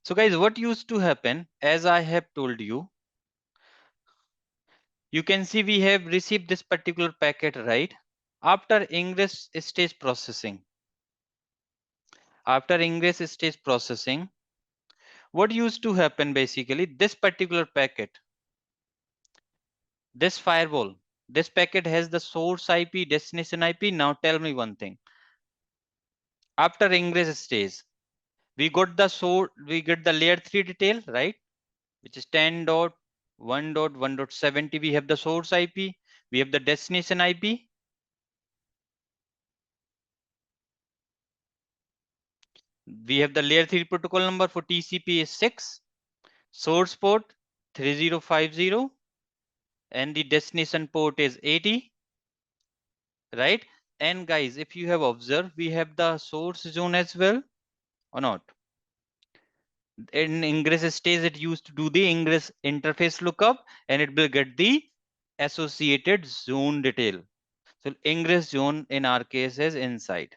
So guys, what used to happen, as I have told you, you can see we have received this particular packet, right? After ingress stage processing, after ingress stage processing, what used to happen basically, this particular packet, this firewall, this packet has the source IP, destination IP. Now tell me one thing. After ingress stage, we got the source, we get the layer 3 detail, right? Which is 10.1.1.70. We have the source IP, we have the destination IP. We have the layer 3 protocol number for TCP is 6, source port 3050, and the destination port is 80, right? And guys, if you have observed, we have the source zone as well or not? In ingress stage, it used to do the ingress interface lookup and it will get the associated zone detail. So ingress zone in our case is inside.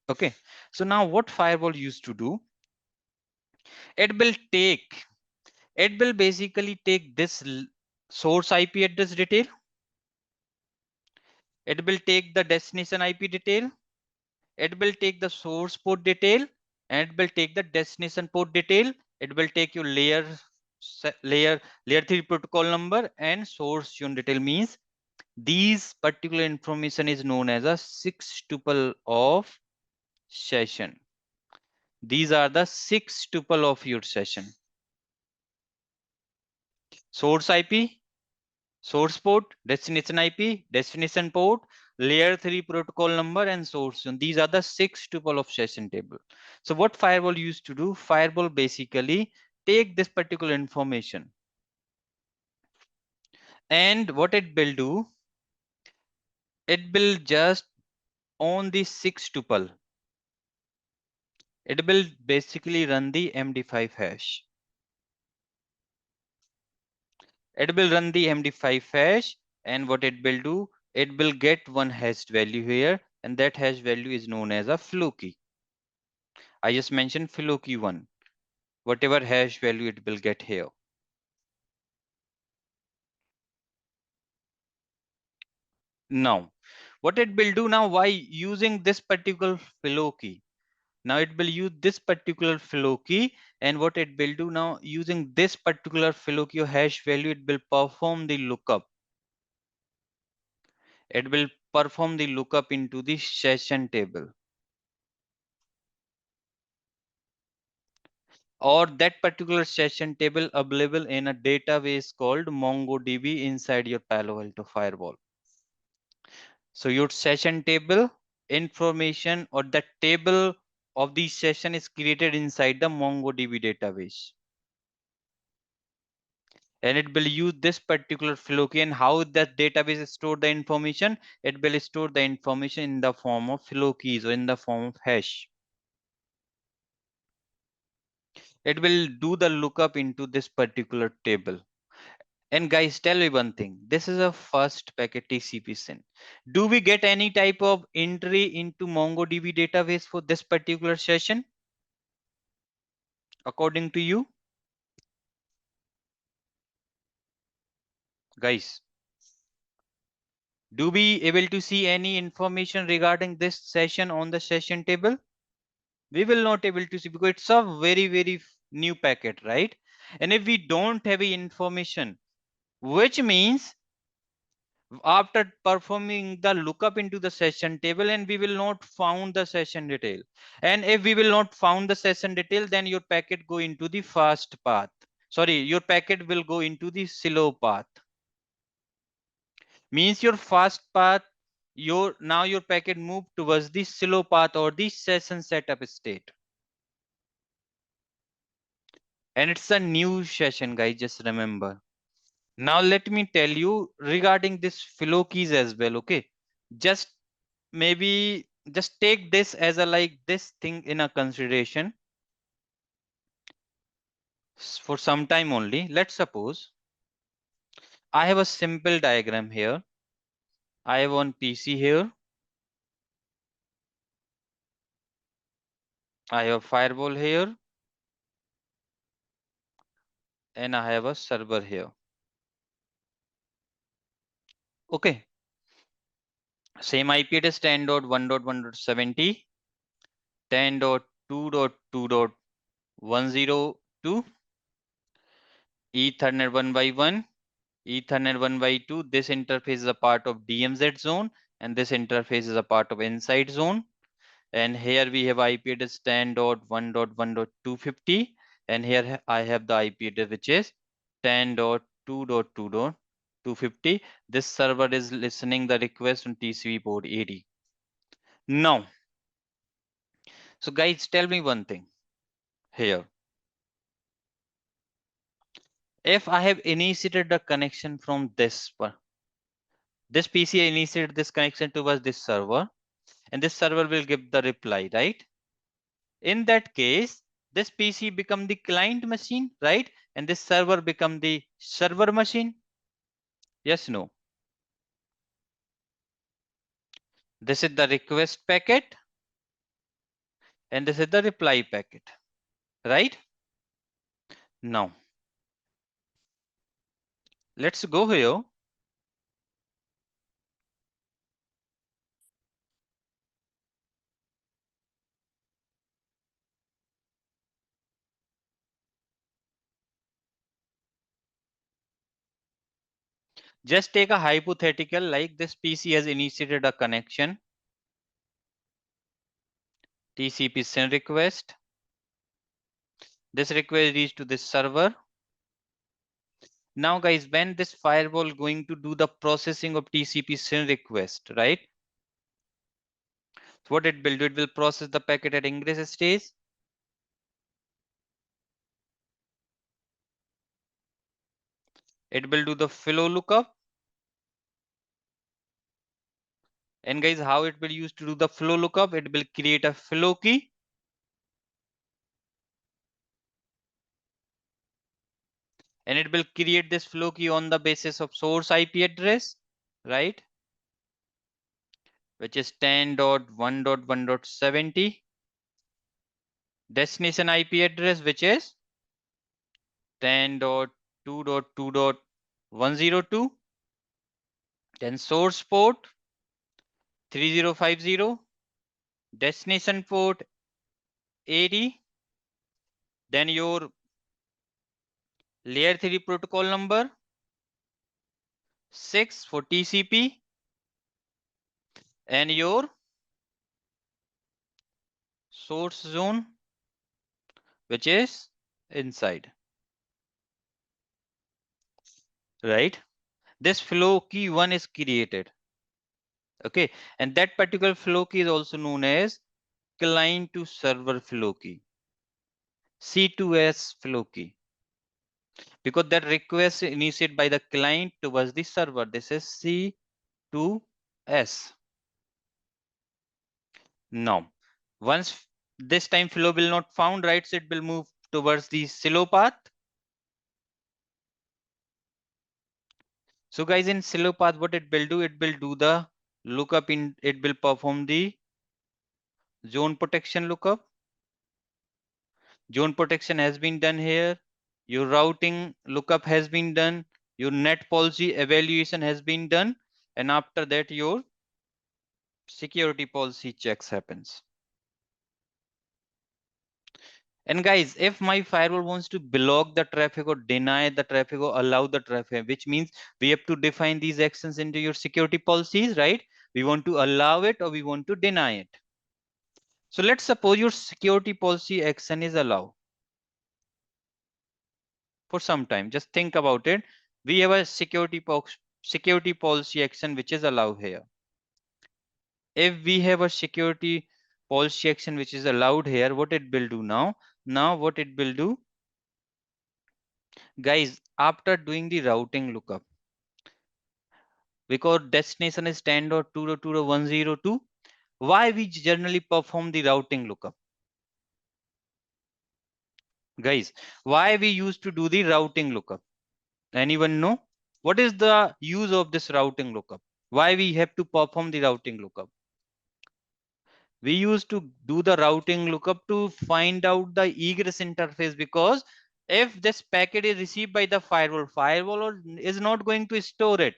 Okay, so now what firewall used to do, it will take, it will basically take this source IP address detail, it will take the destination IP detail, it will take the source port detail, and it will take the destination port detail. It will take your layer 3 protocol number and source zone detail. Means these particular information is known as a 6 tuple of session. These are the 6 tuple of your session. Source IP, source port, destination IP, destination port, layer 3 protocol number, and source. These are the 6 tuple of session table. So what firewall used to do? Firewall basically take this particular information, and what it will do, it will just on the 6 tuple, it will basically run the MD5 hash. It will run the MD5 hash, and what it will do, it will get one hash value here, and that hash value is known as a flow key. I just mentioned flow key 1, whatever hash value it will get here. Now, what it will do now, why using this particular flow key? Now it will use this particular flow key, and what it will do now, using this particular flow key or hash value, it will perform the lookup. It will perform the lookup into the session table, or that particular session table available in a database called MongoDB inside your Palo Alto firewall. So your session table information or the table of the session is created inside the MongoDB database. And it will use this particular flow key, and how that database store the information, it will store the information in the form of flow keys or in the form of hash. It will do the lookup into this particular table. And guys, tell me one thing, this is a first packet TCP SYN. Do we get any type of entry into MongoDB database for this particular session according to you guys? Do we able to see any information regarding this session on the session table? We will not able to see because it's a very new packet, right? And if we don't have any information, which means after performing the lookup into the session table, and we will not found the session detail, and if we will not found the session detail, then your packet go into the fast path, sorry, your packet will go into the slow path. Means your fast path, your now your packet move towards the slow path or the session setup state. And it's a new session, guys, just remember. Now let me tell you regarding this flow keys as well. Okay, just maybe just take this as a like this thing in a consideration for some time only. Let's suppose I have a simple diagram here. I have one PC here, I have a firewall here, and I have a server here. Okay, same IP address 10.1.1.70, 10.2.2.102, Ethernet 1 by 1, Ethernet 1 by 2. This interface is a part of DMZ zone, and this interface is a part of inside zone. And here we have IP address 10.1.1.250, and here I have the IP address which is 10.2.2.250. This server is listening the request on TCP port 80. Now, so guys, tell me one thing here. If I have initiated the connection from this PC initiated this connection towards this server, and this server will give the reply, right? In that case, this PC become the client machine, right? And this server become the server machine. Yes, no. This is the request packet, and this is the reply packet, right? Now, let's go here. Just take a hypothetical like this PC has initiated a connection, TCP SYN request, This request reach to this server. Now guys, when this firewall going to do the processing of TCP SYN request, right? So what it will do, it will process the packet at ingress stage. It will do the flow lookup. And guys, how it will use to do the flow lookup? It will create a flow key. And it will create this flow key on the basis of source IP address, right? Which is 10.1.1.70. Destination IP address, which is 10.2.2.102. Then source port 3050. Destination port 80. Then your layer 3 protocol number 6 for TCP. And your source zone, which is inside, right? This flow key 1 is created. Okay, and that particular flow key is also known as client to server flow key, C2S flow key, because that request initiated by the client towards the server. This is C2S. Now, once this time flow will not found, right? So it will move towards the silo path. So guys, in silo path, what it will do? It will do the lookup in, it will perform the zone protection lookup. Zone protection has been done here. Your routing lookup has been done. Your net policy evaluation has been done. And after that, your security policy checks happens. And guys, if my firewall wants to block the traffic or deny the traffic or allow the traffic, which means we have to define these actions into your security policies, right? We want to allow it or we want to deny it. So let's suppose your security policy action is allow for some time. Just think about it. We have a security policy action which is allowed here. If we have a security policy action which is allowed here, what it will do now? Now what it will do, guys, after doing the routing lookup, because destination is 10.2.2.102, why we generally perform the routing lookup? Guys, why we used to do the routing lookup? Anyone know? What is the use of this routing lookup? Why we have to perform the routing lookup? We used to do the routing lookup to find out the egress interface, because if this packet is received by the firewall is not going to store it.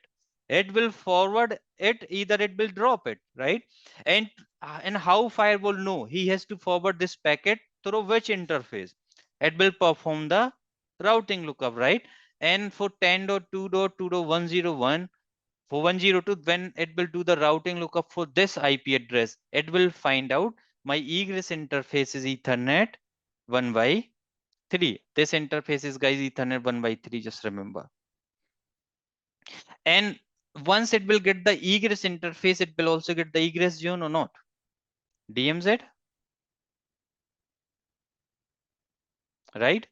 It will forward it, either it will drop it, right? And how firewall know he has to forward this packet through which interface? It will perform the routing lookup, right? And for 10.2.2.101, for 102, when it will do the routing lookup for this IP address, it will find out my egress interface is Ethernet 1 by 3. This interface is, guys, Ethernet 1 by 3, just remember. And once it will get the egress interface, it will also get the egress zone or not? DMZ, right?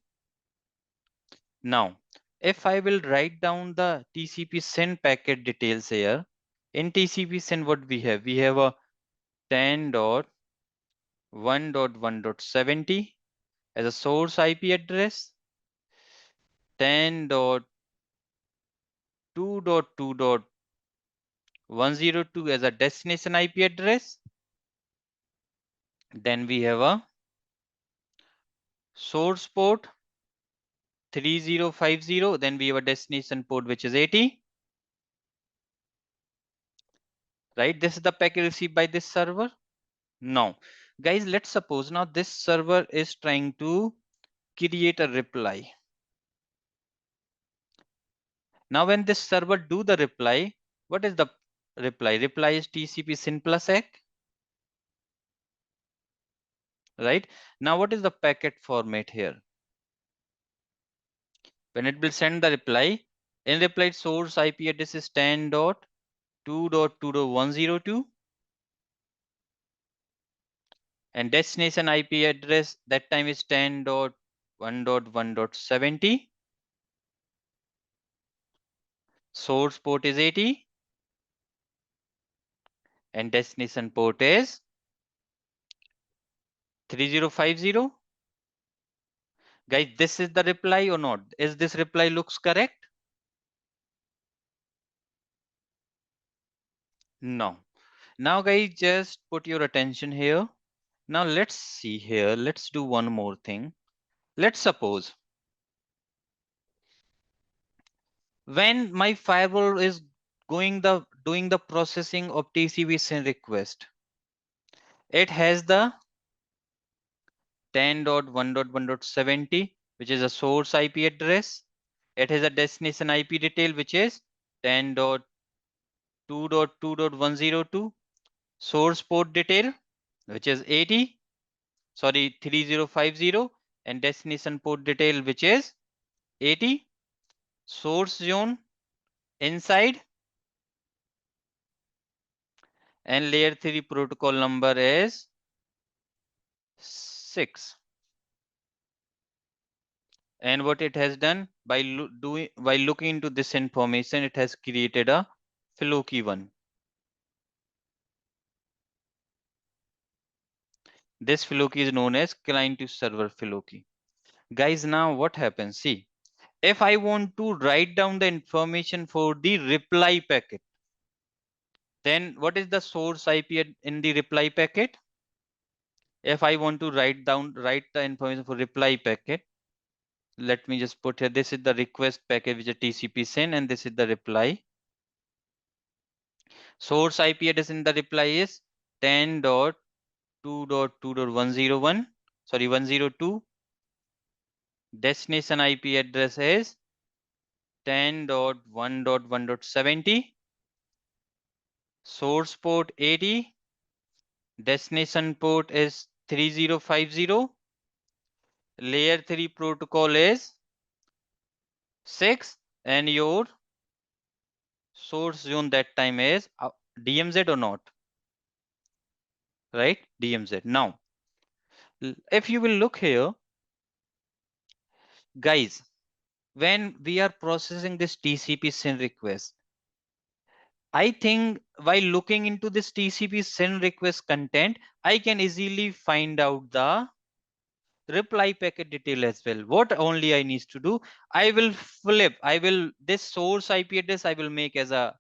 Now, if I will write down the TCP send packet details here, in TCP send what we have? We have a 10.1.1.70 as a source IP address, 10.2.2.102 as a destination IP address. Then we have a source port 3050. Then we have a destination port which is 80. Right? This is the packet received by this server. Now, guys, let's suppose now this server is trying to create a reply. Now, when this server do the reply, what is the reply? Reply is TCP SYN plus ACK. Right? Now, what is the packet format here? When it will send the reply, in reply source IP address is 10.2.2.102 and destination IP address that time is 10.1.1.70. Source port is 80 and destination port is 3050. Guys, this is the reply or not? Is this reply looks correct? No. Now guys, just put your attention here. Now let's see here. Let's do one more thing. Let's suppose when my firewall is doing the processing of TCP SYN request, it has the 10.1.1.70, which is a source IP address. It has a destination IP detail, which is 10.2.2.102. Source port detail, which is 3050, and destination port detail, which is 80. Source zone inside, and layer 3 protocol number is 6. And what it has done by looking into this information, it has created a flow key 1. This flow key is known as client to server flow key. Guys, now what happens? See, if I want to write down the information for the reply packet, then what is the source IP in the reply packet? If I want to write the information for reply packet, let me just put here, this is the request packet which is TCP SYN, and this is the reply. Source IP address in the reply is 10.2.2.101, sorry, 102. Destination IP address is 10.1.1.70. Source port 80. Destination port is 3050. Layer 3 protocol is 6, and your source zone that time is DMZ or not? Right? DMZ. Now, if you will look here, guys, when we are processing this TCP SYN request, I think while looking into this TCP SYN request content, I can easily find out the reply packet detail as well. What only I need to do, I will flip, this source IP address I will make as a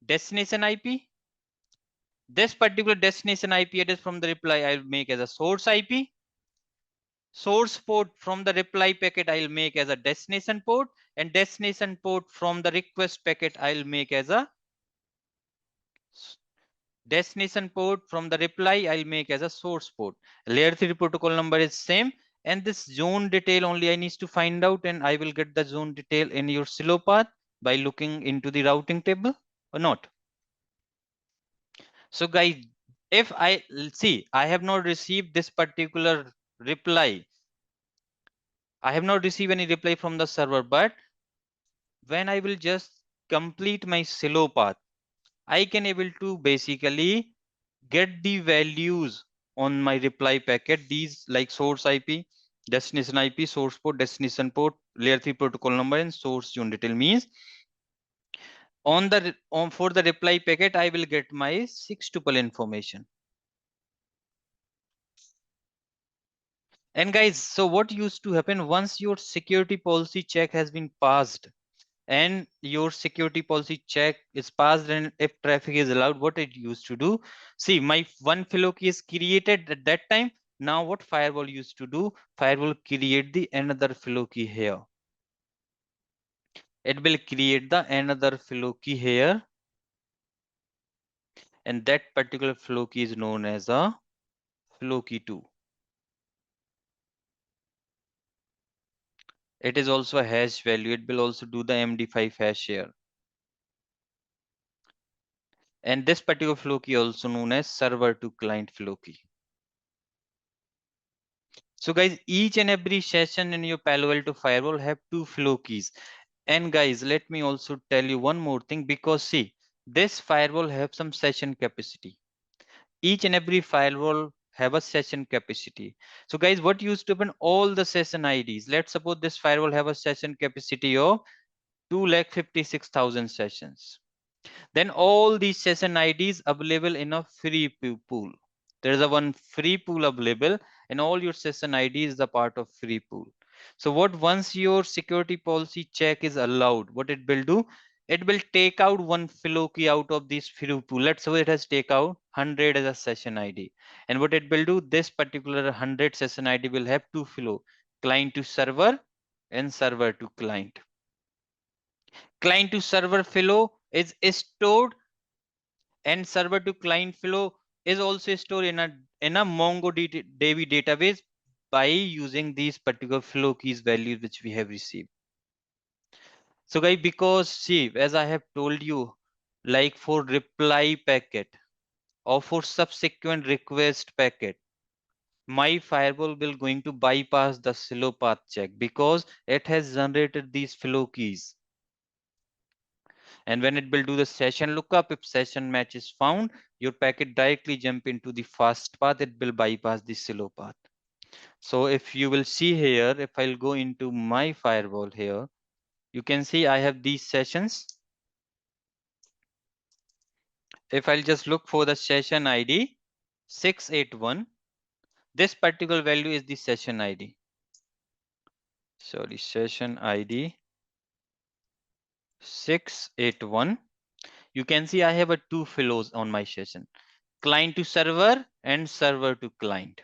destination IP. This particular destination IP address from the reply I'll make as a source IP. Source port from the reply packet I'll make as a destination port, and destination port from the request packet I'll make as a destination port from the reply I'll make as a source port. Layer 3 protocol number is same, and this zone detail only I need to find out, and I will get the zone detail in your silo path by looking into the routing table or not. So guys, if I see, I have not received this particular reply. I have not received any reply from the server, but when I will just complete my silo path, I can able to basically get the values on my reply packet. These like source IP, destination IP, source port, destination port, layer 3 protocol number, and source zone detail means for the reply packet, I will get my 6 tuple information. And guys, so what used to happen once your security policy check has been passed, and your security policy check is passed, and if traffic is allowed, what it used to do, see, my one flow key is created at that time. Now what firewall used to do, firewall create the another flow key here. It will create the another flow key here, and that particular flow key is known as a flow key 2. It is also a hash value. It will also do the MD5 hash here. And this particular flow key also known as server to client flow key. So guys, each and every session in your Palo Alto firewall have two flow keys. And guys, let me also tell you one more thing, because see, this firewall have some session capacity. Each and every firewall have a session capacity. So guys, what used to happen, all the session IDs, let's suppose this firewall have a session capacity of 2,56,000 sessions. Then all these session IDs available in a free pool. There is a one free pool available, and all your session ID is the part of free pool. So what, once your security policy check is allowed, what it will do? It will take out one flow key out of this free pool. Let's say it has take out 100 as a session ID. And what it will do? This particular 100 session ID will have two flow, client to server and server to client. Client to server flow is stored, and server to client flow is also stored in a MongoDB database by using these particular flow keys values which we have received. So guys, because see, as I have told you, like for reply packet or for subsequent request packet, my firewall will going to bypass the slow path check because it has generated these flow keys. And when it will do the session lookup, if session match is found, your packet directly jump into the fast path. It will bypass the slow path. So if you will see here, if I'll go into my firewall here, you can see I have these sessions. If I'll just look for the session ID 681, this particular value is the session ID. Sorry, session ID 681. You can see I have a two flows on my session, client to server and server to client.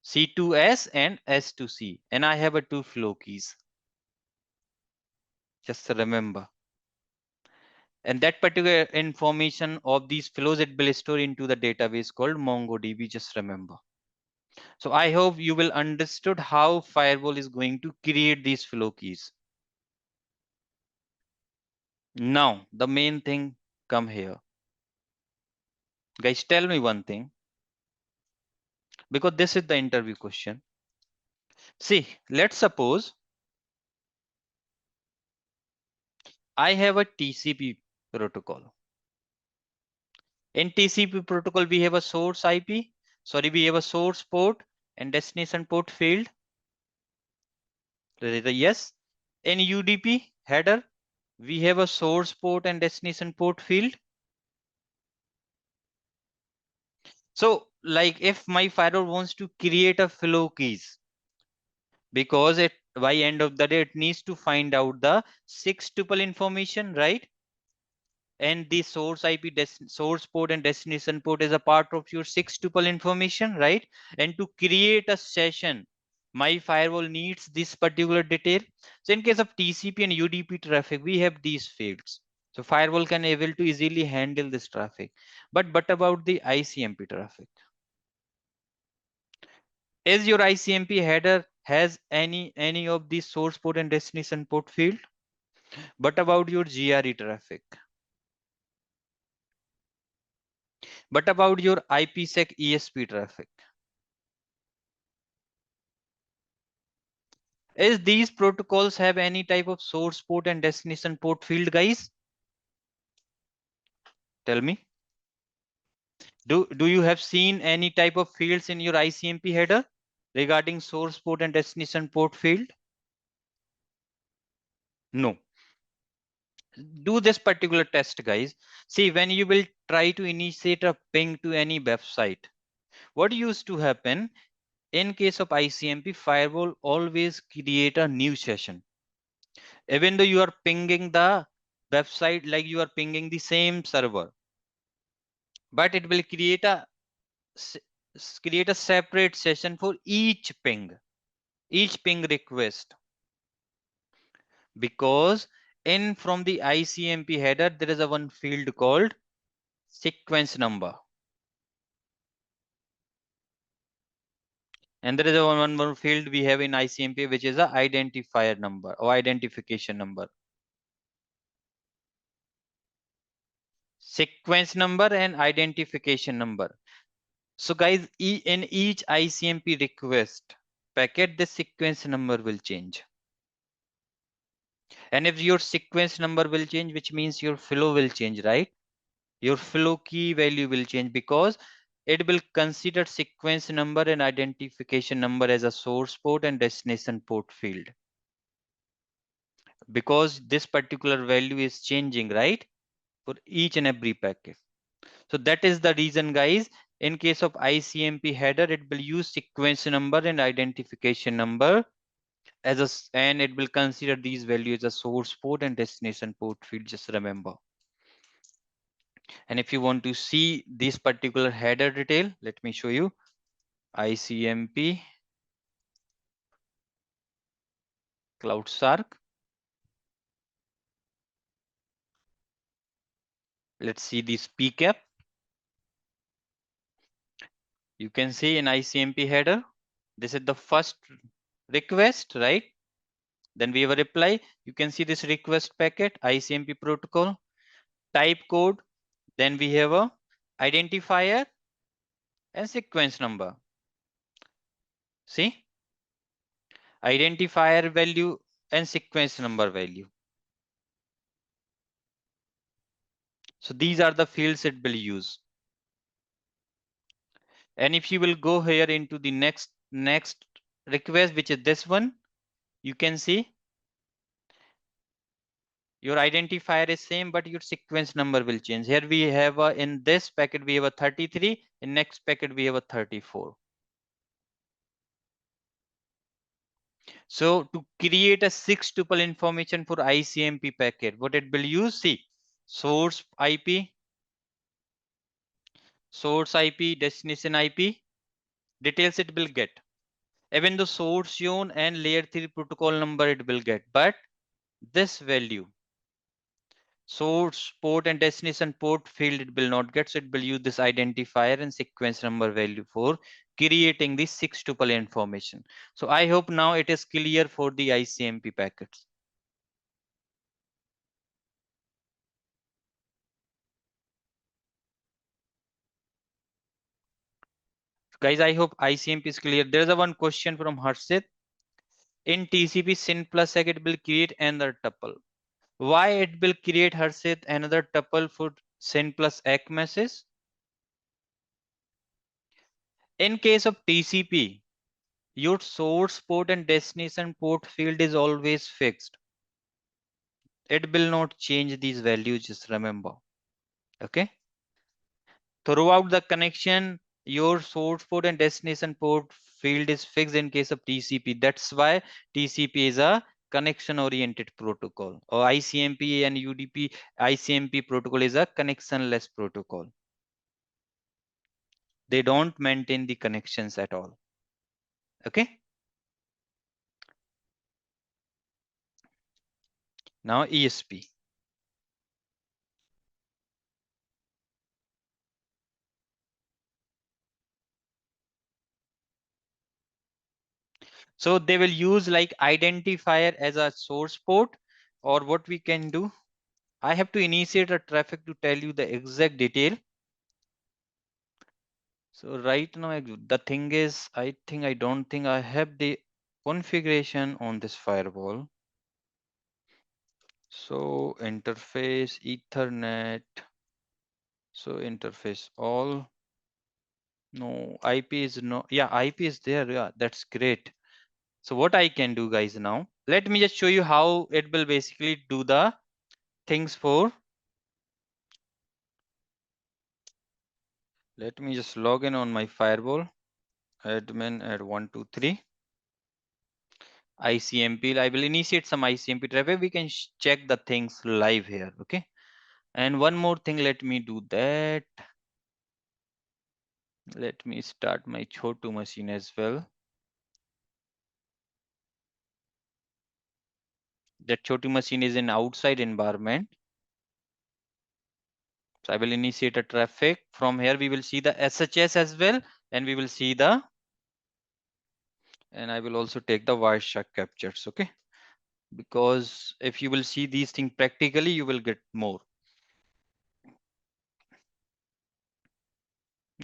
C to S and S to C, and I have a two flow keys. Just remember. And that particular information of these flows, it will store into the database called MongoDB. Just remember. So I hope you will understood how firewall is going to create these flow keys. Now the main thing come here. Guys, tell me one thing, because this is the interview question. See, let's suppose I have a TCP protocol. In TCP protocol, we have a source IP. Sorry, we have a source port and destination port field. Yes. In UDP header, we have a source port and destination port field. So like if my firewall wants to create a flow keys, because it by end of the day, it needs to find out the 6 tuple information, right? And the source IP, source port and destination port is a part of your 6 tuple information, right? And to create a session, my firewall needs this particular detail. So in case of TCP and UDP traffic, we have these fields. So firewall can able to easily handle this traffic. But about the ICMP traffic, is your ICMP header has any of these source port and destination port field? But about your GRE traffic? But about your IPsec ESP traffic? Is these protocols have any type of source port and destination port field, guys? Tell me. Do you have seen any type of fields in your ICMP header regarding source port and destination port field? No. Do this particular test, guys. See, when you will try to initiate a ping to any website, what used to happen in case of ICMP, firewall always create a new session. Even though you are pinging the website, like you are pinging the same server, but it will create a separate session for each ping request, because in from the ICMP header there is a one field called sequence number, and there is a one more field we have in ICMP which is a identifier number or identification number. Sequence number and identification number. So guys, in each ICMP request packet, the sequence number will change. And if your sequence number will change, which means your flow will change, right? Your flow key value will change because it will consider sequence number and identification number as a source port and destination port field. Because this particular value is changing, right? For each and every packet. So that is the reason, guys. In case of ICMP header, it will use sequence number and identification number as and it will consider these values as a source port and destination port field. Just remember. And if you want to see this particular header detail, let me show you. ICMP Cloud Shark. Let's see this PCAP. You can see in ICMP header, this is the first request, right? Then we have a reply. You can see this request packet, ICMP protocol, type code. Then we have a identifier and sequence number. See? Identifier value and sequence number value. So these are the fields it will use. And if you will go here into the next request, which is this one, you can see your identifier is same, but your sequence number will change. Here we have a, in this packet we have a 33, in next packet we have a 34. So to create a 6 tuple information for ICMP packet, what it will use? See, source IP, destination IP, details it will get. Even the source zone and layer 3 protocol number it will get. But this value, source port and destination port field, it will not get. So it will use this identifier and sequence number value for creating this 6 tuple information. So I hope now it is clear for the ICMP packets. Guys, I hope ICMP is clear. There's a one question from Harshit. In TCP SYN plus sec, it will create another tuple. Why it will create, Harshit, another tuple for SYN plus ACK message? In case of TCP, your source port and destination port field is always fixed. It will not change these values, just remember. Okay. Throughout the connection, your source port and destination port field is fixed in case of TCP. That's why TCP is a connection oriented protocol, or ICMP and UDP ICMP protocol is a connectionless protocol. They don't maintain the connections at all. Okay. Now ESP. So they will use like identifier as a source port, or what we can do. I have to initiate a traffic to tell you the exact detail. So right now, the thing is, I don't think I have the configuration on this firewall. So interface Ethernet. So interface all. No, IP is no. Yeah, IP is there. Yeah, that's great. So what I can do, guys, now, let me just show you how it will basically do the things for. Let me just log in on my firewall. Admin at 123. ICMP. I will initiate some ICMP traffic. We can check the things live here. Okay. And one more thing, let me do that. Let me start my Chotu machine as well. That Chotu machine is in outside environment. So I will initiate a traffic. From here, we will see the SHS as well. And we will see the, and I will also take the Wireshark captures. Okay. Because if you will see these things practically, you will get more.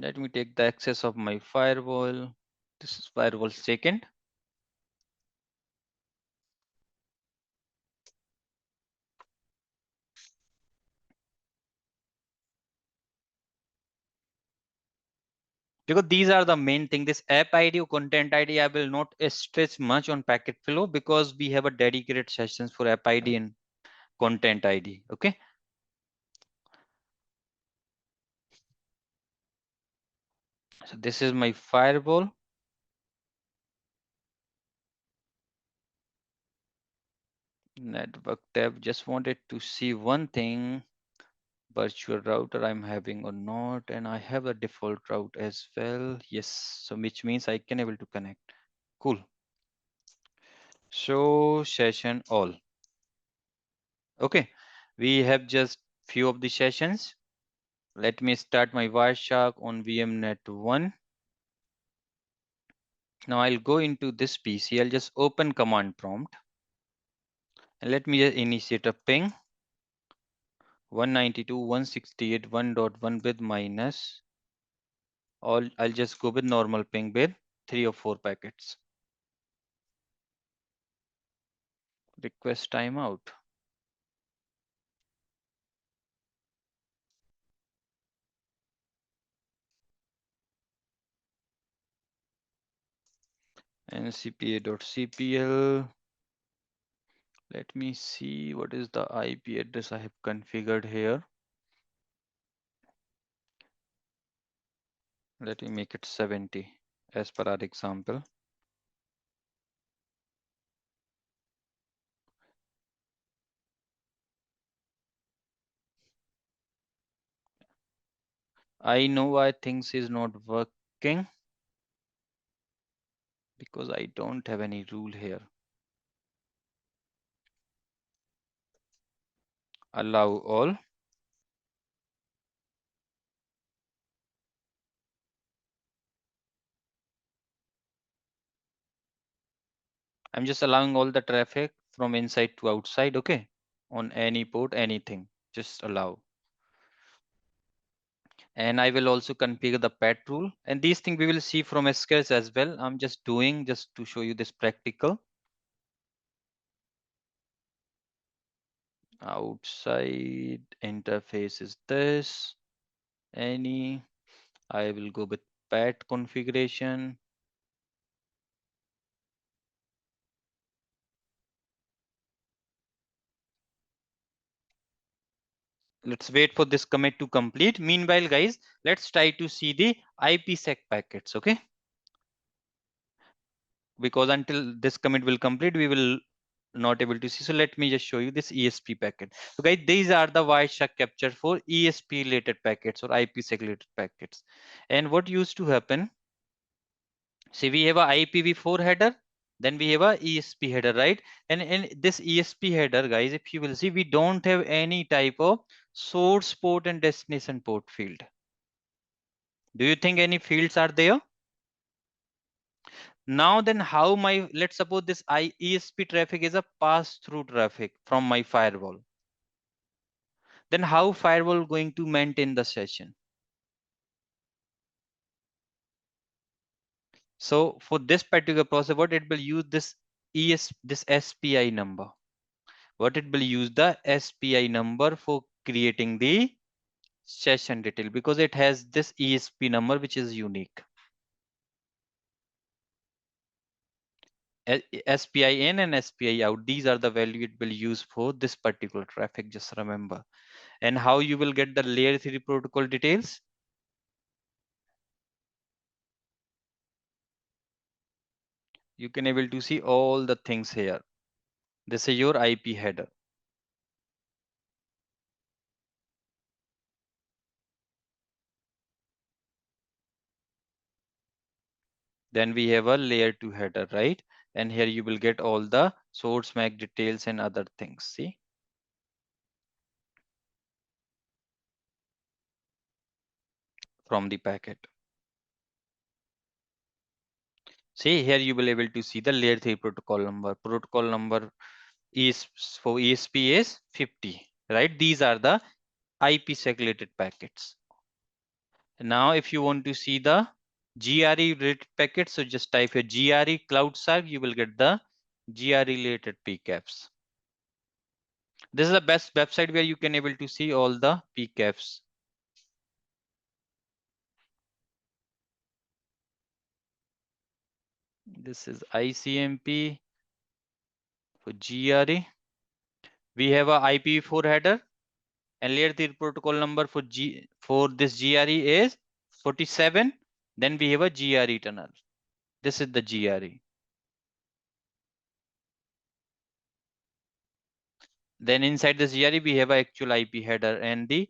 Let me take the access of my firewall. This is firewall second. Because these are the main thing. This app ID or content ID, I will not stress much on packet flow because we have a dedicated sessions for app ID and content ID. Okay. So this is my firewall. Network tab. Just wanted to see one thing. Virtual router I'm having or not, and I have a default route as well. Yes, so which means I can able to connect. Cool. Show session all. Okay, we have just few of the sessions. Let me start my Wireshark on VMnet 1. Now I'll go into this PC. I'll just open command prompt and let me just initiate a ping 192.168.1.1 with minus. All I'll just go with normal ping with 3 or 4 packets. Request timeout. ncpa.cpl. Let me see what is the IP address I have configured here. Let me make it 70 as per our example. I know why things is not working because I don't have any rule here. Allow all. I'm just allowing all the traffic from inside to outside. Okay. On any port, anything, just allow. And I will also configure the pet rule, and these things we will see from SQLs as well. I'm just doing just to show you this practical. Outside interface is this. Any, I will go with pet configuration. Let's wait for this commit to complete. Meanwhile, guys, let's try to see the IPsec packets. Okay, because until this commit will complete, we will not able to see. So let me just show you this ESP packet. So guys, these are the Wireshark capture for ESP related packets or IPsec related packets. And what used to happen, see, we have a IPv4 header, then we have a ESP header, right? And in this ESP header, guys, if you will see, we don't have any type of source port and destination port field. Do you think any fields are there? Now then how my, let's suppose this ESP traffic is a pass through traffic from my firewall. Then how firewall going to maintain the session? So for this particular process, what it will use this this SPI number. What it will use the SPI number for creating the session detail because it has this ESP number which is unique. SPI in and SPI out. These are the value it will use for this particular traffic. Just remember. And how you will get the layer 3 protocol details? You can able to see all the things here. This is your IP header. Then we have a layer 2 header, right? And here you will get all the source MAC details and other things. See? From the packet. See, here you will able to see the layer 3 protocol number. Protocol number is for ESP is 50, right? These are the IPsec related packets. Now, if you want to see the GRE related packets, so just type here GRE Cloud Serve, you will get the GRE related PCAPs. This is the best website where you can able to see all the PCAPs. This is ICMP for GRE. We have a IPv4 header, and layer 3 protocol number for this GRE is 47. Then we have a GRE tunnel. This is the GRE. Then inside this GRE, we have a actual IP header and the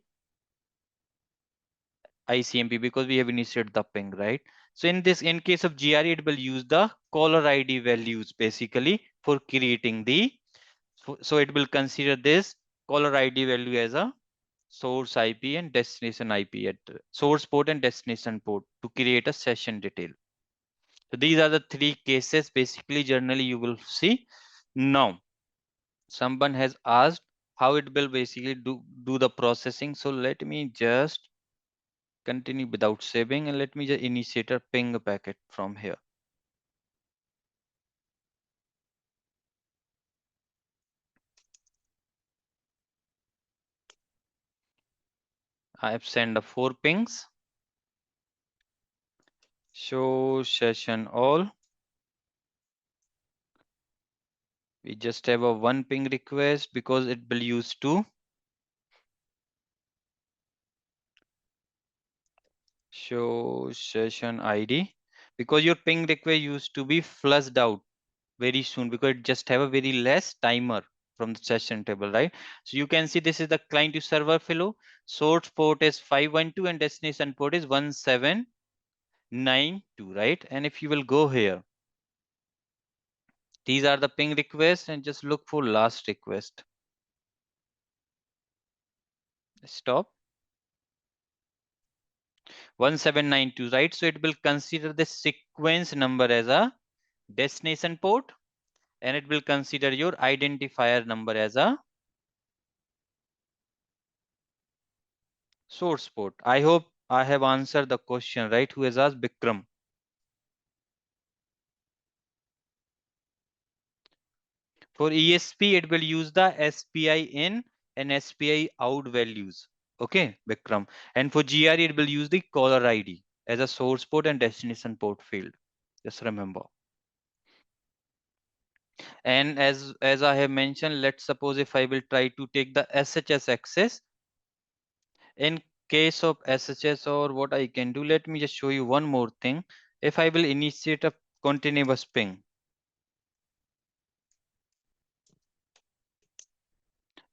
ICMP, because we have initiated the ping, right? So in case of GRE, it will use the caller ID values basically for creating the, so it will consider this caller ID value as a source IP and destination IP at source port and destination port to create a session detail. So these are the three cases basically generally you will see. Now, someone has asked how it will basically do the processing. So let me just continue without saving, and let me just initiate a ping packet from here. I have sent 4 pings. Show session all. We just have a 1 ping request because it will use 2. Show session ID, because your ping request used to be flushed out very soon because it just have a very less timer from the session table, right? So you can see this is the client to server flow. Source port is 512 and destination port is 1792, right? And if you will go here, these are the ping requests, and just look for last request. Stop. 1792, right? So it will consider the sequence number as a destination port, and it will consider your identifier number as a source port. I hope I have answered the question, right? Who has asked? Bikram. For ESP, it will use the SPI in and SPI out values. Okay, Bikram. And for GRE, it will use the caller ID as a source port and destination port field. Just remember. And as I have mentioned, let's suppose if I will try to take the SHS access. In case of SHS, or what I can do, let me just show you one more thing. If I will initiate a continuous ping,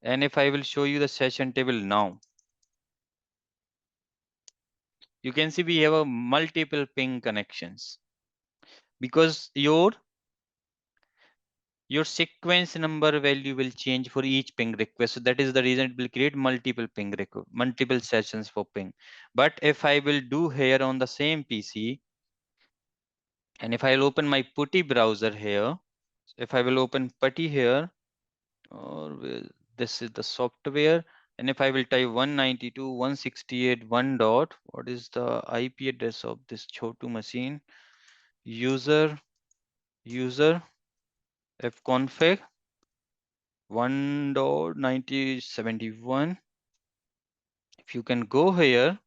and if I will show you the session table now, you can see we have a multiple ping connections because your sequence number value will change for each ping request. So that is the reason it will create multiple ping request, multiple sessions for ping. But if I will do here on the same PC, and if I'll open my putty browser here, if I will open putty here, or this is the software, and if I will type 192.168.1 dot, what is the IP address of this Chotu machine? User fconfig 1.9071. If you can go here,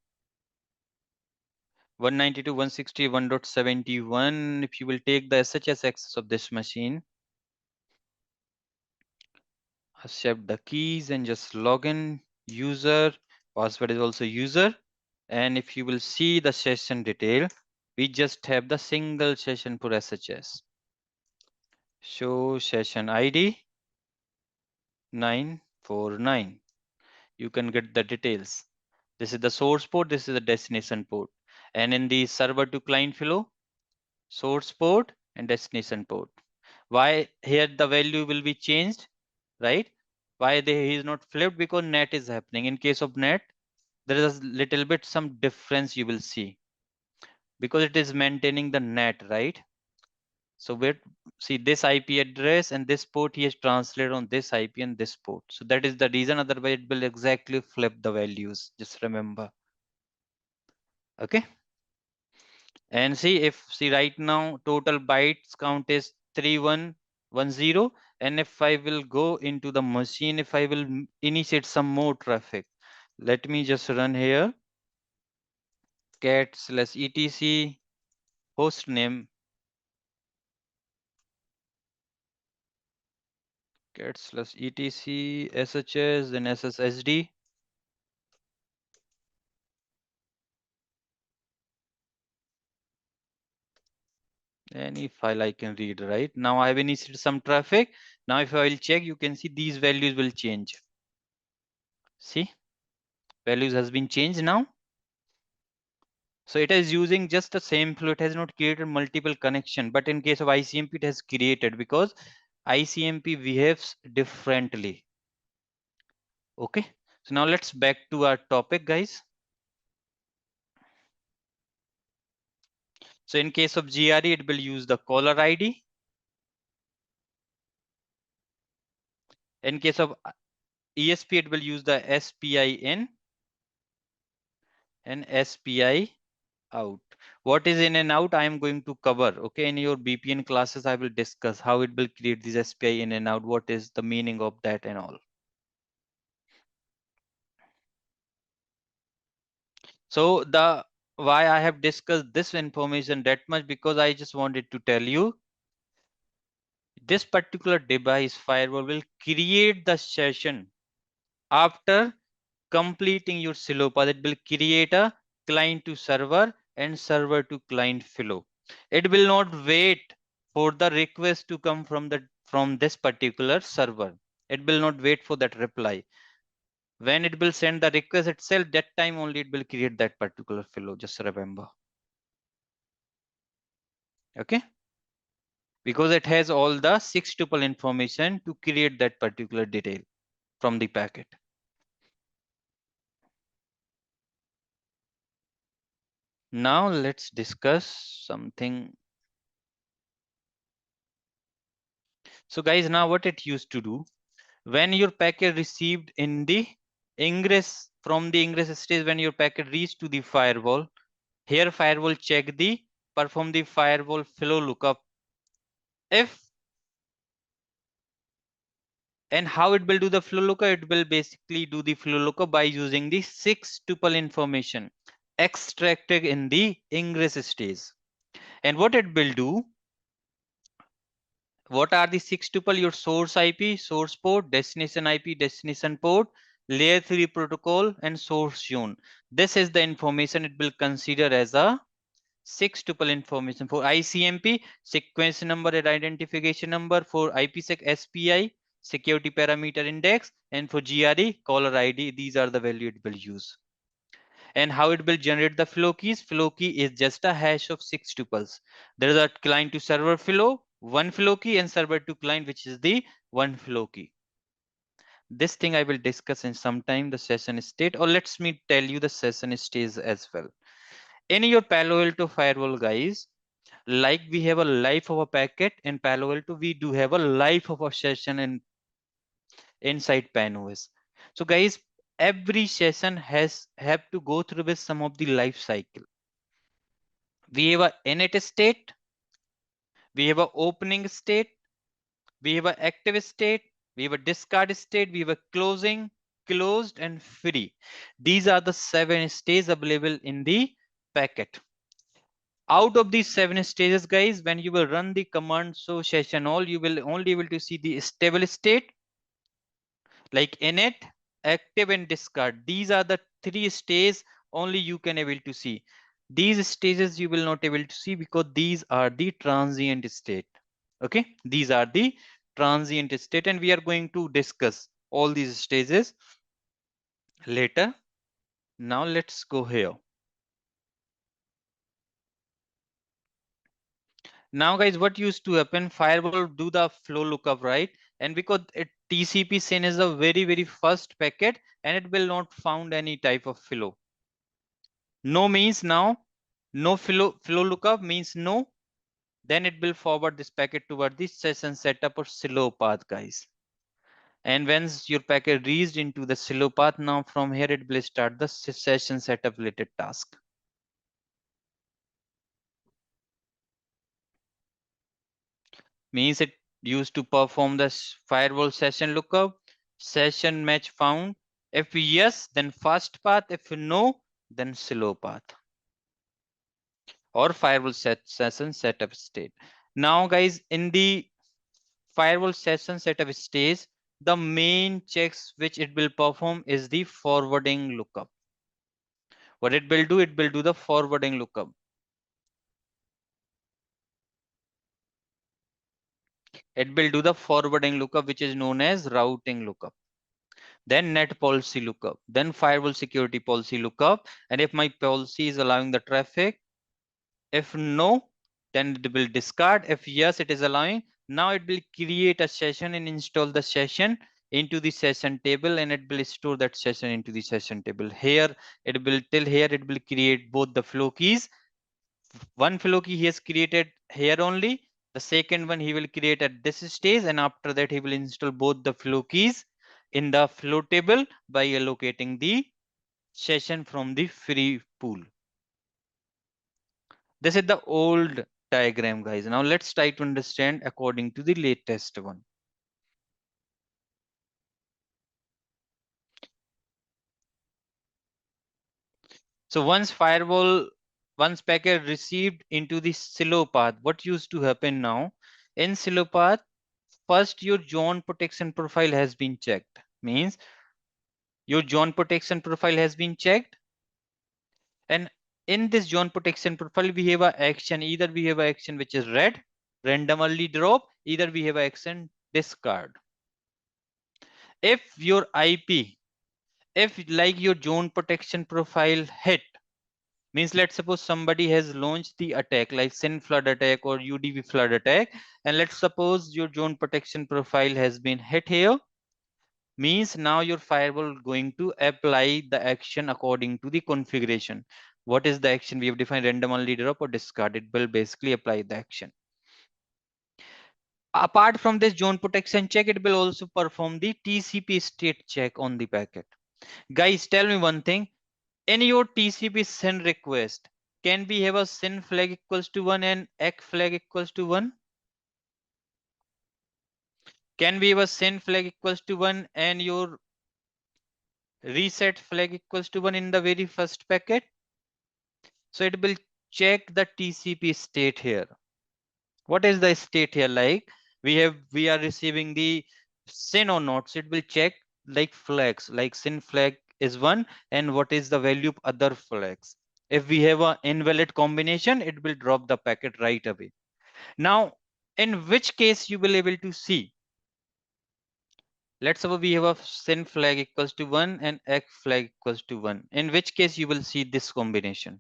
192.168.1.71, if you will take the SHS access of this machine, accept the keys and just log in. User password is also user. And if you will see the session detail, we just have the single session for SHS. Show session ID 949. You can get the details. This is the source port, this is the destination port. And in the server to client flow, source port and destination port. Why here the value will be changed, right? Why he is not flipped? Because net is happening. In case of net, there is a little bit some difference you will see because it is maintaining the net, right? So wait, see this IP address and this port he has translated on this IP and this port. So that is the reason, otherwise it will exactly flip the values. Just remember. Okay. And see right now total bytes count is 3110. And if I will go into the machine, if I will initiate some more traffic, let me just run here cat/etc host name cat/etc shs then sssd. Any file I can read. Right now I have initiated some traffic. Now if I will check, you can see these values will change. See, values has been changed now. So it is using just the same flow. It has not created multiple connection, but in case of ICMP, it has created because ICMP behaves differently. Okay. So now let's back to our topic, guys. So in case of GRE, it will use the caller ID. In case of ESP, it will use the SPI in and SPI out. What is in and out, I am going to cover. Okay, in your BPN classes, I will discuss how it will create this SPI in and out, what is the meaning of that and all. So the why I have discussed this information that much, because I just wanted to tell you this particular device firewall will create the session after completing your silo path. It will create a client to server and server to client flow. It will not wait for the request to come from this particular server. It will not wait for that reply. When it will send the request itself, that time only it will create that particular flow. Just remember. Okay. Because it has all the 6 tuple information to create that particular detail from the packet. Now let's discuss something. So guys, now what it used to do, when your packet received in the ingress, from the ingress stage, when your packet reached to the firewall, here firewall check the perform the firewall flow lookup. If and how it will do the flow lookup, it will basically do the flow lookup by using the 6 tuple information extracted in the ingress stage. And what it will do, what are the 6 tuple? Your source IP, source port, destination IP, destination port, layer 3 protocol, and source zone. This is the information it will consider as a 6 tuple information. For ICMP, sequence number and identification number. For IPsec SPI, security parameter index. And for GRE, caller ID. These are the value it will use. And how it will generate the flow keys? Flow key is just a hash of 6 tuples. There is a client to server flow, one flow key, and server to client, which is the one flow key. This thing I will discuss in some time, the session state, or let me tell you the session states as well. In your Palo Alto firewall, guys, like we have a life of a packet in Palo Alto, we do have a life of a session inside PAN-OS. So guys, every session have to go through with some of the life cycle. We have a init state, we have a opening state, we have an active state, we have a discard state, we have a closing, closed, and free. These are the 7 states available in the packet. Out of these 7 stages, guys, when you will run the command show session all, you will only able to see the stable state like init, active, and discard. These are the 3 stages only you can able to see. These stages you will not able to see because these are the transient state. Okay, these are the transient state, and we are going to discuss all these stages later. Now let's go here. Now guys, what used to happen, firewall do the flow lookup, right? And because TCP SYN is the very first packet, and it will not found any type of flow. No means now, no flow lookup means no. Then it will forward this packet toward this session setup or silo path, guys. And once your packet reached into the silo path, now from here it will start the session setup related task. Means it used to perform the firewall session lookup, session match found. If yes, then fast path. If no, then slow path. Or firewall session setup state. Now, guys, in the firewall session setup stage, the main checks which it will perform is the forwarding lookup. What it will do? It will do the forwarding lookup. It will do the forwarding lookup, which is known as routing lookup. Then net policy lookup, then firewall security policy lookup. And if my policy is allowing the traffic, if no, then it will discard. If yes, it is allowing. Now it will create a session and install the session into the session table, and it will store that session into the session table. Here, it will till here, it will create both the flow keys. One flow key he has created here only. The second one he will create at this stage, and after that he will install both the flow keys in the flow table by allocating the session from the free pool. This is the old diagram, guys. Now let's try to understand according to the latest one. So once packet received into the silo path, what used to happen now? In silo path, first your zone protection profile has been checked. Means your zone protection profile has been checked. And in this zone protection profile, we have a action. Either we have a action which is red, randomly drop, either we have a action discard. If your IP, if like your zone protection profile hit, means let's suppose somebody has launched the attack like SYN flood attack or UDP flood attack, and let's suppose your zone protection profile has been hit here, means now your firewall going to apply the action according to the configuration. What is the action we have defined? Randomly drop or discard. It will basically apply the action. Apart from this zone protection check, it will also perform the TCP state check on the packet. Guys, tell me one thing. In your TCP send request, can we have a SYN flag equals to 1 and ACK flag equals to 1? Can we have a SYN flag equals to 1 and your reset flag equals to 1 in the very first packet? So it will check the TCP state here. What is the state here? Like we are receiving the SYN or not. So it will check like flags, like SYN flag is 1 and what is the value of other flags. If we have an invalid combination, it will drop the packet right away. Now, in which case you will able to see? Let's suppose we have a SYN flag equals to 1 and ACK flag equals to 1. In which case you will see this combination.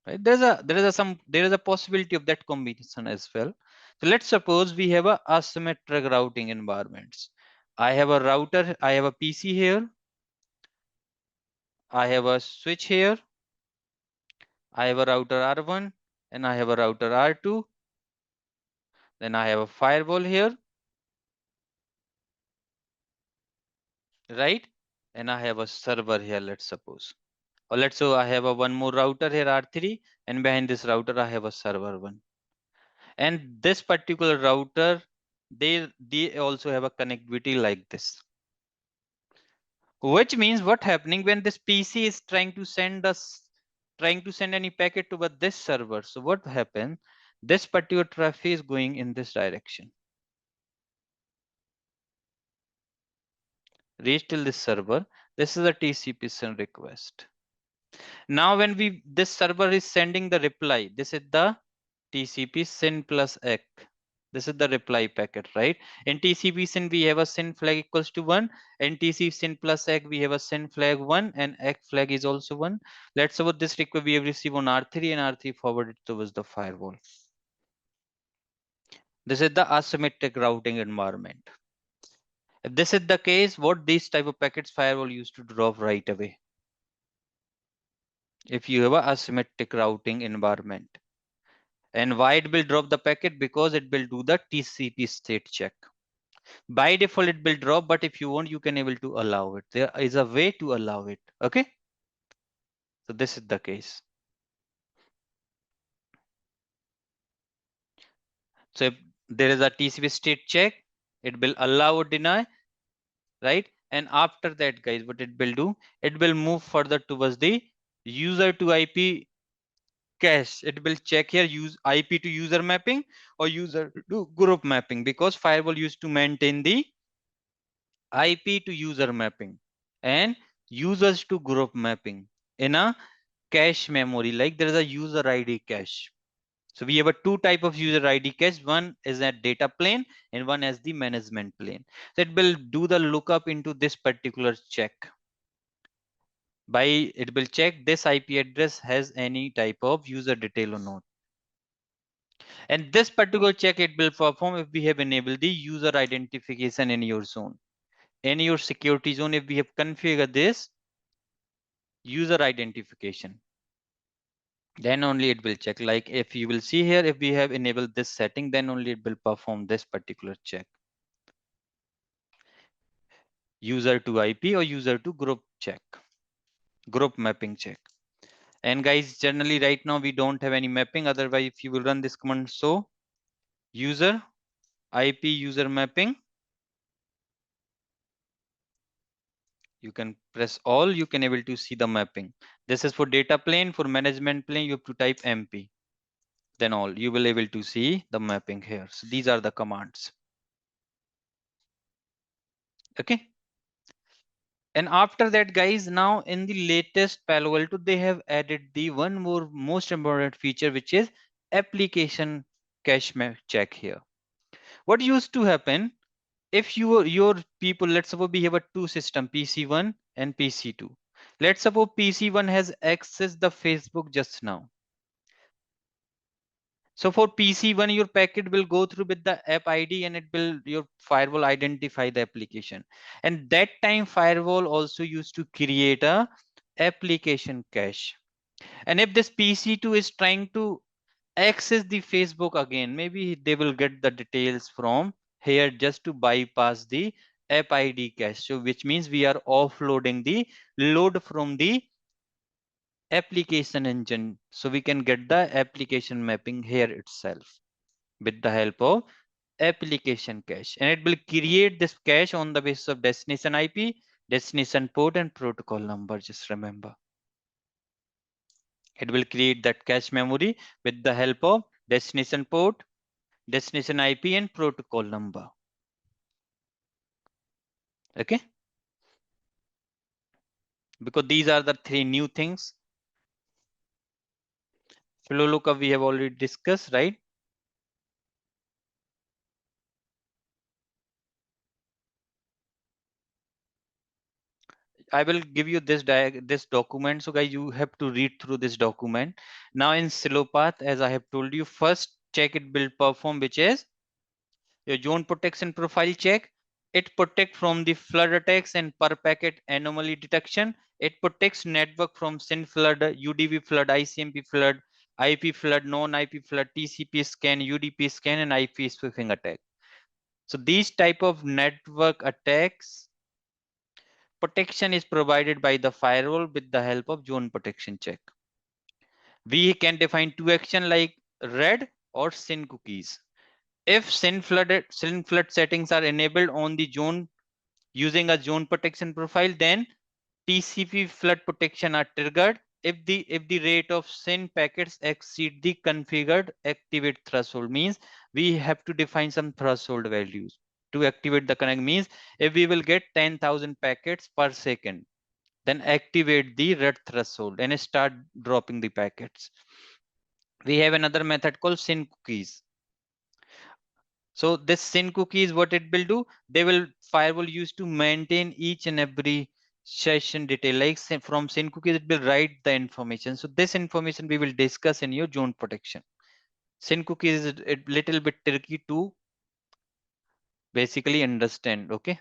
Right? There is a possibility of that combination as well. So let's suppose we have a asymmetric routing environments. I have a router, I have a PC here, I have a switch here, I have a router R1 and I have a router R2. Then I have a firewall here, right? And I have a server here, let's suppose. Or let's say I have a one more router here R3 and behind this router I have a server 1. And this particular router, they also have a connectivity like this. Which means what happening when this PC is trying to send any packet to this server. So what happens? This particular traffic is going in this direction. Reach till this server. This is a TCP send request. Now when this server is sending the reply, this is the TCP SYN plus ACK. This is the reply packet, right? In TCP SYN, we have a SYN flag equals to 1. In TCP SYN plus ACK, we have a SYN flag 1 and ACK flag is also 1. Let's suppose this request we have received on R3 and R3 forwarded towards the firewall. This is the asymmetric routing environment. If this is the case, what these type of packets firewall used to drop right away? If you have a asymmetric routing environment. And why it will drop the packet? Because it will do the TCP state check. By default, it will drop, but if you want, you can able to allow it. There is a way to allow it. Okay. So this is the case. So if there is a TCP state check. It will allow or deny, right? And after that, guys, what it will do, it will move further towards the user to IP cache. It will check here use IP to user mapping or user to group mapping, because firewall used to maintain the IP to user mapping and users to group mapping in a cache memory. Like there is a user ID cache. So we have a two type of user ID cache. One is a data plane and one as the management plane. So it will do the lookup into this particular check. By it will check this IP address has any type of user detail or not. And this particular check it will perform if we have enabled the user identification in your zone. In your security zone, if we have configured this user identification, then only it will check. Like if you will see here, if we have enabled this setting, then only it will perform this particular check. User to IP or user to group check, group mapping check. And guys, generally right now we don't have any mapping. Otherwise, if you will run this command, so user IP user mapping, you can press all, you can able to see the mapping. This is for data plane. For management plane, you have to type MP. Then all, you will able to see the mapping here. So these are the commands. Okay. And after that, guys, now in the latest Palo Alto, they have added the one more most important feature, which is application cache check here. What used to happen if your people, let's suppose we have a two system, PC1 and PC2. Let's suppose PC1 has accessed the Facebook just now. So for PC1, your packet will go through with the app ID and it will, your firewall identify the application. And that time firewall also used to create a application cache. And if this PC2 is trying to access the Facebook again, maybe they will get the details from here just to bypass the app ID cache. So which means we are offloading the load from the application engine, so we can get the application mapping here itself with the help of application cache. And it will create this cache on the basis of destination IP, destination port and protocol number. Just remember, it will create that cache memory with the help of destination port, destination IP and protocol number. Okay, because these are the three new things. Flow lookup we have already discussed, right? I will give you this document. So guys, you have to read through this document. Now in slow path, as I have told you, first check it will perform, which is your zone protection profile check. It protect from the flood attacks and per packet anomaly detection. It protects network from SYN flood, UDP flood, ICMP flood, IP flood, non-IP flood, TCP scan, UDP scan, and IP spoofing attack. So these type of network attacks protection is provided by the firewall with the help of zone protection check. We can define two action like red or SYN cookies. If SYN flood settings are enabled on the zone using a zone protection profile, then TCP flood protection are triggered if the rate of SYN packets exceed the configured activate threshold. Means we have to define some threshold values to activate the connect. Means if we will get 10,000 packets per second, then activate the red threshold and start dropping the packets. We have another method called SYN cookies. So this SYN cookies, what it will do, they will firewall use to maintain each and every session detail. Like from SYN cookies, it will write the information. So this information we will discuss in your zone protection. SYN cookies is a little bit tricky to basically understand, okay,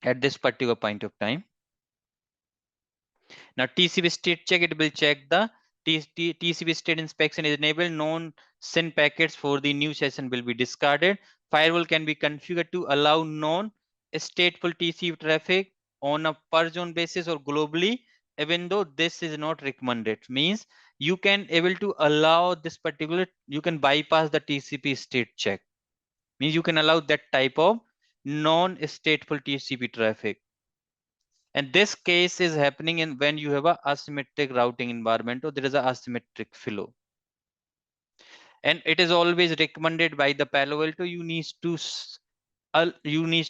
at this particular point of time. Now TCP state check, it will check the TCP state inspection is enabled. Known SYN packets for the new session will be discarded. Firewall can be configured to allow non-stateful TCP traffic on a per zone basis or globally, even though this is not recommended. Means you can able to allow this particular, you can bypass the TCP state check. Means you can allow that type of non-stateful TCP traffic. And this case is happening in when you have a asymmetric routing environment or there is a asymmetric flow. And it is always recommended by the Palo Alto, you need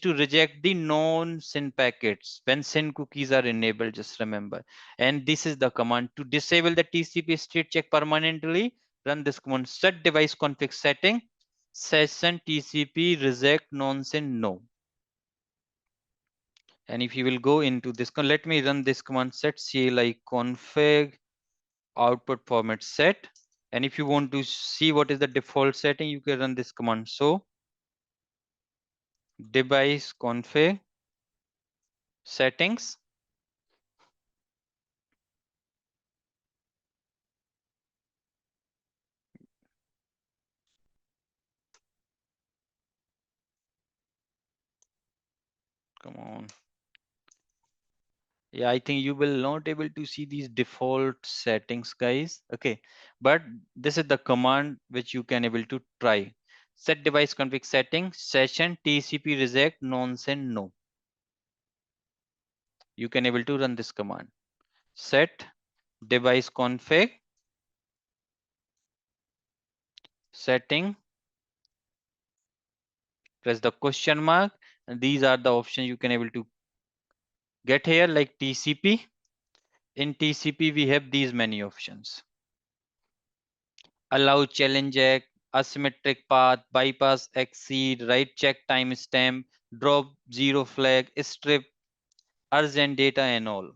to reject the non-SYN packets when SYN cookies are enabled, just remember. And this is the command to disable the TCP state check permanently. Run this command: set device config setting session TCP reject non-SYN no. And if you will go into this, let me run this command: set CLI config output format set. And if you want to see what is the default setting, you can run this command. So device config settings. Come on. Yeah, I think you will not able to see these default settings, guys. Okay, but this is the command which you can able to try. Set device config setting session TCP reject non-SYN no. You can able to run this command. Set device config setting, press the question mark, and these are the options you can able to get here, like TCP. In TCP we have these many options: allow challenge check, asymmetric path, bypass exceed, write check timestamp, drop zero flag, strip, urgent data, and all.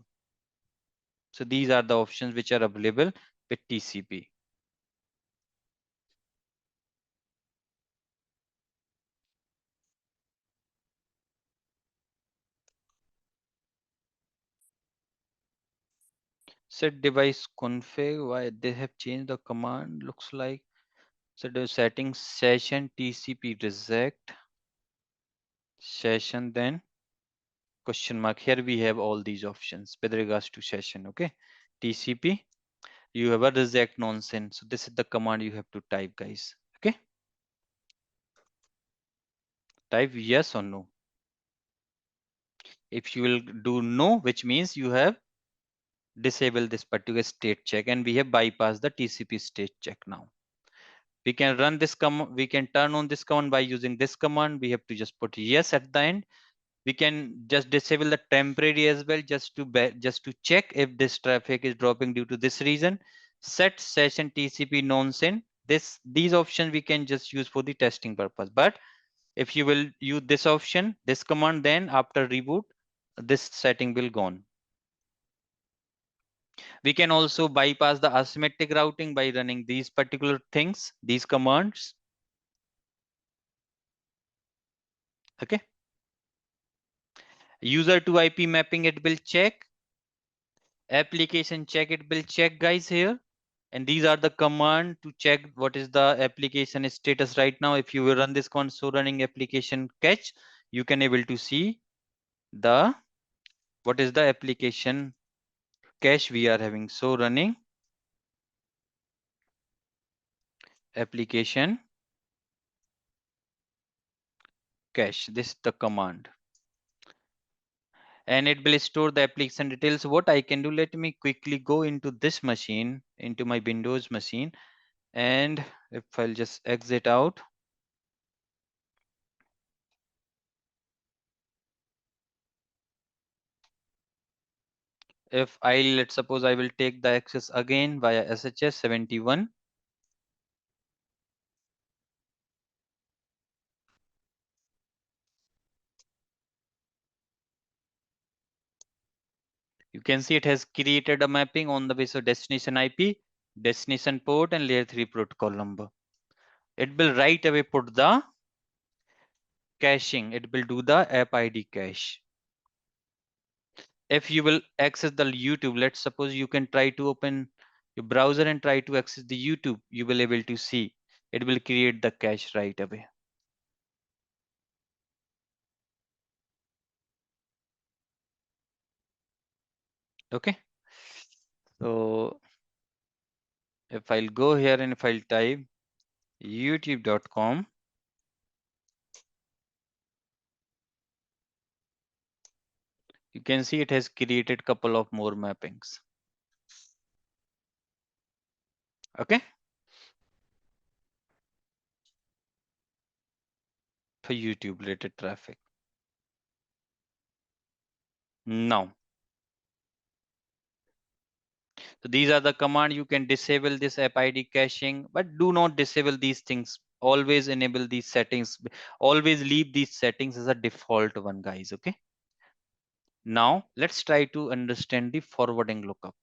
So these are the options which are available with TCP. Set device config, why they have changed the command, looks like. So the settings session TCP reject session, then question mark. Here we have all these options with regards to session. Okay, TCP, you have a reject nonsense. So this is the command you have to type, guys. Okay, type yes or no. If you will do no, which means you have disabled this particular state check, and we have bypassed the TCP state check. Now we can run this command, we can turn on this command by using this command. We have to just put yes at the end. We can just disable the temporary as well, just to check if this traffic is dropping due to this reason. Set session TCP nonsense. These options we can just use for the testing purpose. But if you will use this option, this command, then after reboot, this setting will gone. We can also bypass the asymmetric routing by running these particular things, these commands. Okay. User to IP mapping, it will check. Application check, it will check, guys, here. And these are the command to check what is the application status right now. If you will run this console running application catch, you can able to see the what is the application cache we are having. So running application cache, this is the command, and it will store the application details. What I can do, let me quickly go into this machine, into my Windows machine, and if I'll just exit out, if I, let's suppose I will take the access again via SHS 71. You can see it has created a mapping on the basis of destination IP, destination port, and layer 3 protocol number. It will right away put the caching. It will do the app ID cache. If you will access the YouTube, let's suppose you can try to open your browser and try to access the YouTube, you will able to see it will create the cache right away. Okay. So If I'll go here and if I'll type youtube.com, you can see it has created couple of more mappings. Okay. For YouTube related traffic. Now, so these are the command. You can disable this app ID caching, but do not disable these things. Always enable these settings. Always leave these settings as a default one, guys. Okay. Now let's try to understand the forwarding lookup.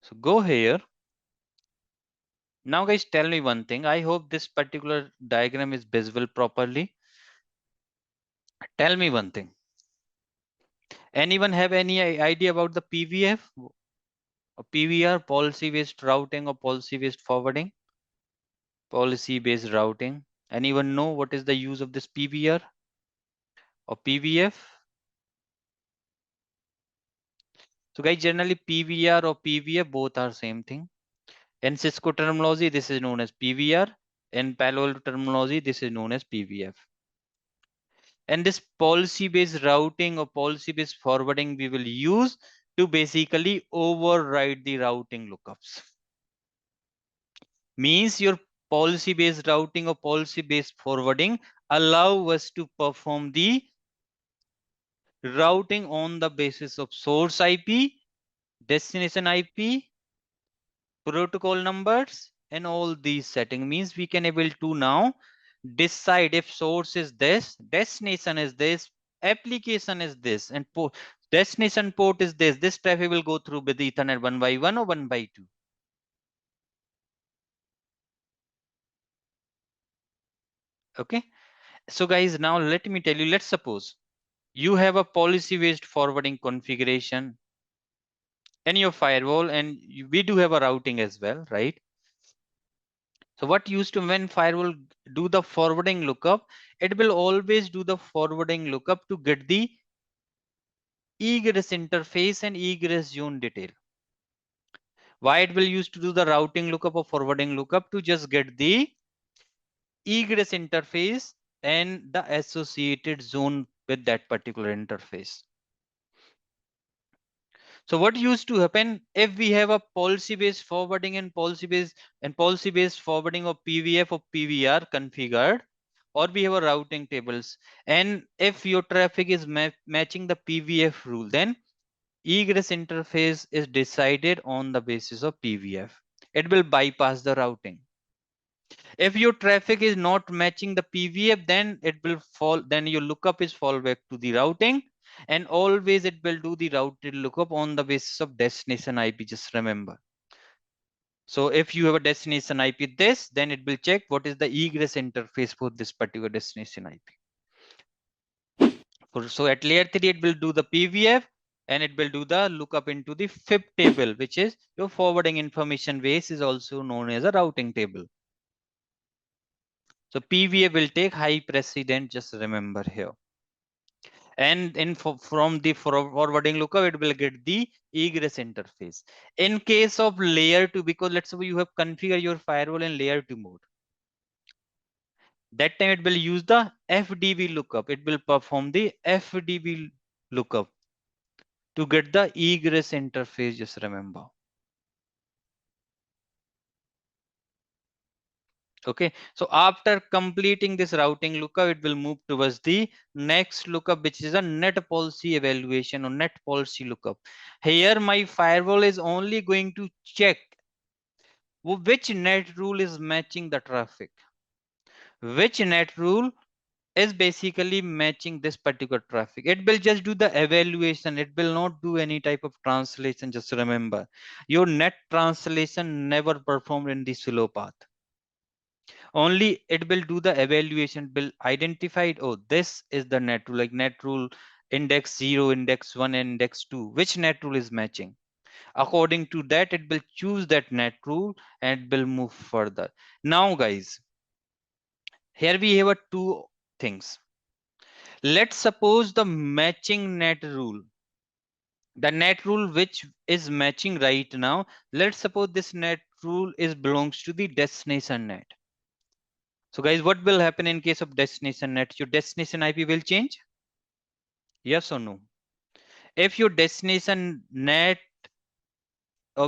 So go here. Now guys, tell me one thing. I hope this particular diagram is visible properly. Tell me one thing. Anyone have any idea about the PVF or PVR, policy based routing or policy based forwarding? Policy based routing. Anyone know what is the use of this PVR or PVF? So guys, generally PVR or PVF both are same thing. In Cisco terminology, this is known as PVR. In Palo Alto terminology, this is known as PVF. And this policy based routing or policy based forwarding we will use to basically override the routing lookups. Means your policy based routing or policy based forwarding allow us to perform the routing on the basis of source IP, destination IP, protocol numbers, and all these settings. Means we can able to now decide if source is this, destination is this, application is this, and destination port is this. This traffic will go through with Ethernet 1 by 1 or 1 by 2. Okay. So guys, now let me tell you, let's suppose you have a policy based forwarding configuration in your firewall, and we do have a routing as well, right? So what used to, when firewall do the forwarding lookup, it will always do the forwarding lookup to get the egress interface and egress zone detail. Why it will use to do the routing lookup or forwarding lookup? To just get the egress interface and the associated zone with that particular interface. So what used to happen if we have a policy based forwarding and policy based forwarding of PVF or PVR configured, or we have a routing tables, and if your traffic is matching the PVF rule, then egress interface is decided on the basis of PVF. It will bypass the routing. If your traffic is not matching the PVF, then it will fall, then your lookup is fall back to the routing, and always it will do the routed lookup on the basis of destination IP. Just remember. So if you have a destination IP this, then it will check what is the egress interface for this particular destination IP. So at layer 3, it will do the PVF and it will do the lookup into the FIB table, which is your forwarding information base, is also known as a routing table. So PVF will take high precedent, just remember here. And from the forwarding lookup, it will get the egress interface. In case of layer 2, because let's say you have configured your firewall in layer 2 mode, that time it will use the FDB lookup. It will perform the FDB lookup to get the egress interface, just remember. Okay, so after completing this routing lookup, it will move towards the next lookup, which is a net policy evaluation or net policy lookup. Here my firewall is only going to check which net rule is matching the traffic, which net rule is basically matching this particular traffic. It will just do the evaluation. It will not do any type of translation. Just remember, your net translation never performed in the slow path. Only it will do the evaluation, will identify, oh, this is the net rule, like net rule index 0, index 1, and index 2. Which net rule is matching? According to that, it will choose that net rule and it will move further. Now, guys, here we have two things. Let's suppose the matching net rule The net rule which is matching right now, let's suppose this net rule is belongs to the destination net. So guys, what will happen in case of destination net? Your destination IP will change? Yes or no? If your destination net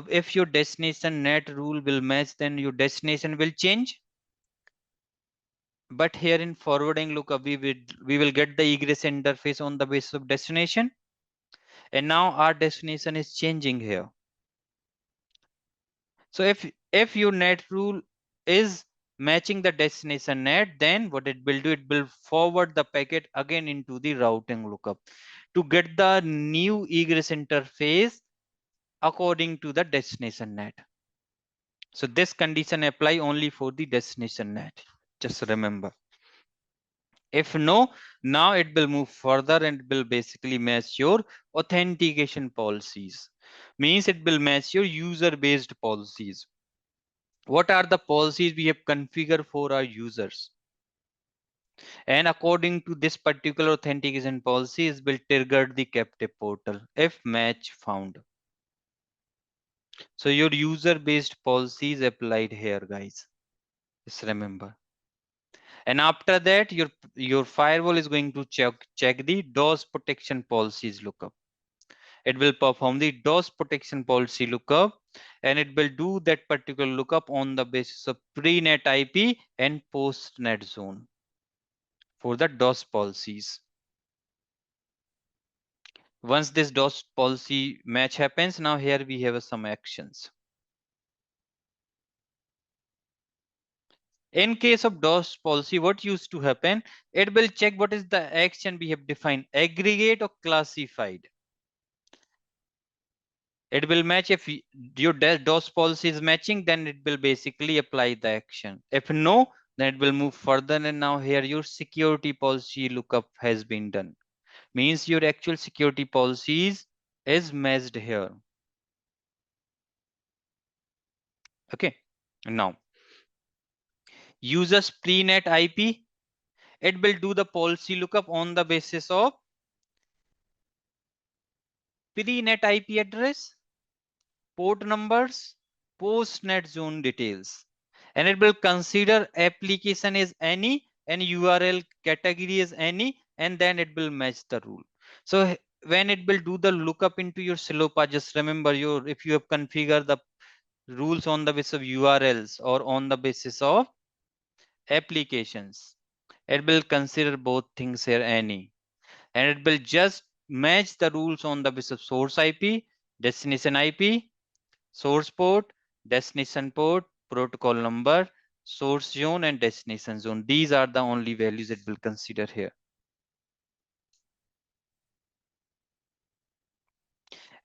if your destination net rule will match, then your destination will change. But here in forwarding lookup, we will get the egress interface on the basis of destination. And now our destination is changing here. So if your net rule is matching the destination net, then what it will do, it will forward the packet again into the routing lookup to get the new egress interface according to the destination net. So this condition apply only for the destination net. Just remember. If no, now it will move further and it will basically match your authentication policies. Means it will match your user-based policies. What are the policies we have configured for our users? And according to this particular authentication policy, it will trigger the captive portal if match found. So your user-based policies applied here, guys. Just remember. And after that, your firewall is going to check the DOS protection policies lookup. It will perform the DOS protection policy lookup, and it will do that particular lookup on the basis of pre-net IP and post-net zone for the DOS policies. Once this DOS policy match happens, now here we have some actions. In case of DOS policy, what used to happen? It will check what is the action we have defined, aggregate or classified. It will match. If your DOS policy is matching, then it will basically apply the action. If no, then it will move further. And now here your security policy lookup has been done. Means your actual security policies is matched here. Okay. Now, users pre-net IP, it will do the policy lookup on the basis of pre-net IP address, port numbers, post-net zone details. And it will consider application is any and URL category is any, and then it will match the rule. So when it will do the lookup into your Silopa, just remember if you have configured the rules on the basis of URLs or on the basis of applications, it will consider both things here any, and it will just match the rules on the basis of source IP, destination IP, source port, destination port, protocol number, source zone, and destination zone. These are the only values it will consider here.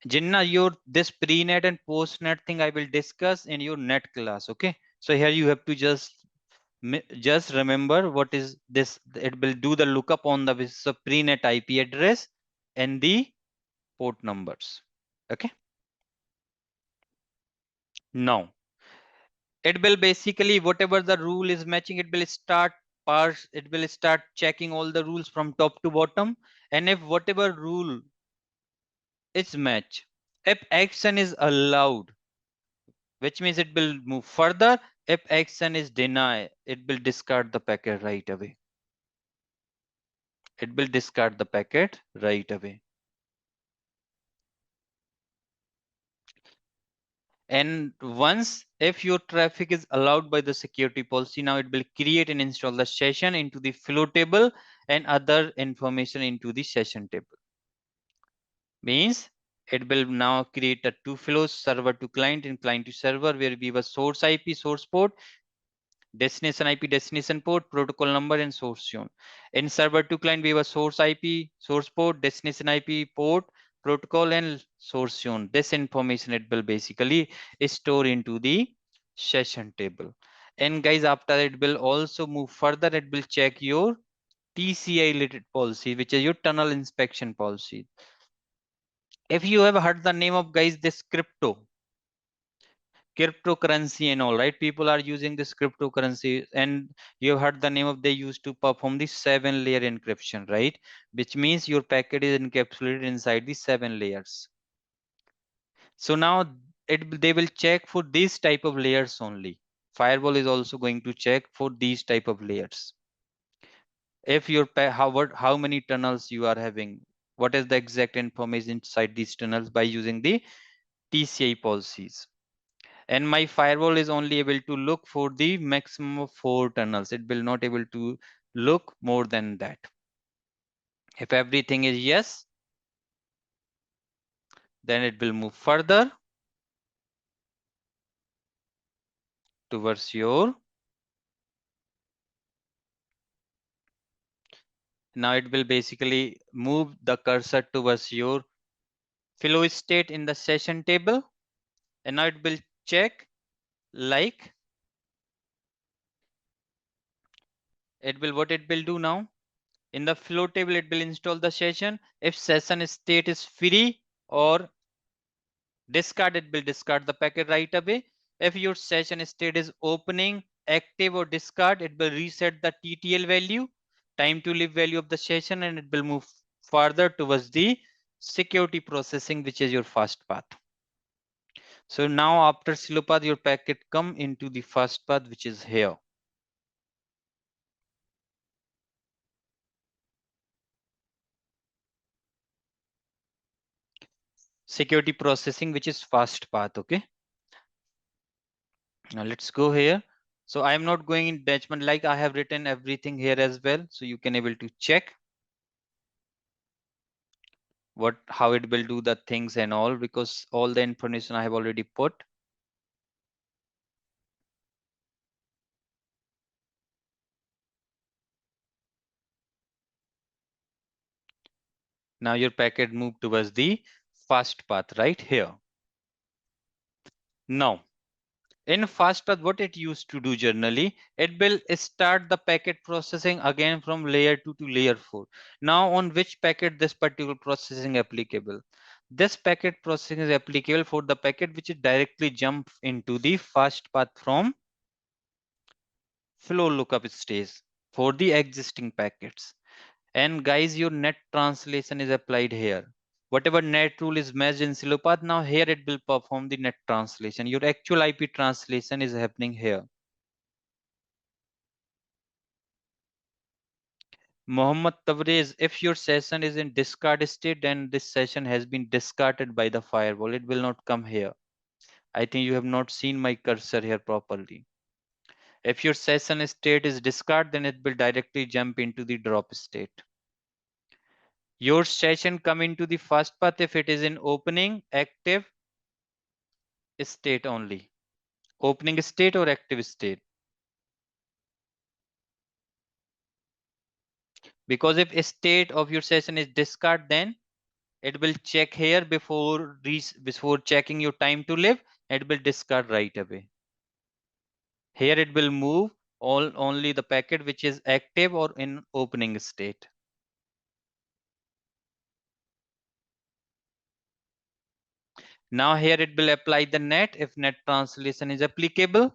Jinnah, this pre-net and post-net thing I will discuss in your net class. Okay. So here you have to just remember what is this. It will do the lookup on the basis of pre-net IP address and the port numbers. Okay. Now, it will basically, whatever the rule is matching, it will start checking all the rules from top to bottom. And if whatever rule is match, if action is allowed, which means it will move further. If action is denied, it will discard the packet right away. It will discard the packet right away. And once if your traffic is allowed by the security policy, now it will create and install the session into the flow table and other information into the session table. Means it will now create a two flows, server to client and client to server, where we have a source IP, source port, destination IP, destination port, protocol number, and source zone. In server to client, we have a source IP, source port, destination IP, port, protocol, and source zone. This information it will basically store into the session table. And guys, after it will also move further. It will check your TCI related policy, which is your tunnel inspection policy. If you have heard the name of guys this cryptocurrency and all, right? People are using this cryptocurrency, and you have heard the name of they used to perform the 7-layer encryption, right? Which means your packet is encapsulated inside the 7 layers. So now they will check for these type of layers only. Firewall is also going to check for these type of layers. If your how many tunnels you are having, what is the exact information inside these tunnels by using the TCI policies. And my firewall is only able to look for the maximum of 4 tunnels. It will not able to look more than that. If everything is yes, then it will move further towards your, now it will basically move the cursor towards your flow state in the session table. And now it will check, like it will, what it will do now, in the flow table it will install the session. If session state is free or discard, it will discard the packet right away. If your session state is opening, active or discard, it will reset the TTL value, time to live value of the session, and it will move further towards the security processing, which is your first path. So now after slow path, your packet come into the first path, which is here. Security processing, which is fast path. Okay. Now let's go here. So I am not going in detachment, like I have written everything here as well. So you can able to check how it will do the things and all, because all the information I have already put. Now your packet moved towards the fast path right here. Now in fast path, what it used to do generally, it will start the packet processing again from layer 2 to layer 4. Now on which packet this particular processing applicable? This packet processing is applicable for the packet which is directly jump into the fast path from flow lookup stage for the existing packets. And guys, your net translation is applied here. Whatever net rule is matched in Silopath, now here it will perform the net translation. Your actual IP translation is happening here. Mohammed Tabrez, if your session is in discard state, then this session has been discarded by the firewall. It will not come here. I think you have not seen my cursor here properly. If your session state is discard, then it will directly jump into the drop state. Your session come into the first path if it is in opening, active state only. Opening state or active state. Because if a state of your session is discard, then it will check here before checking your time to live. It will discard right away. Here it will move only the packet which is active or in opening state. Now here it will apply the net if net translation is applicable.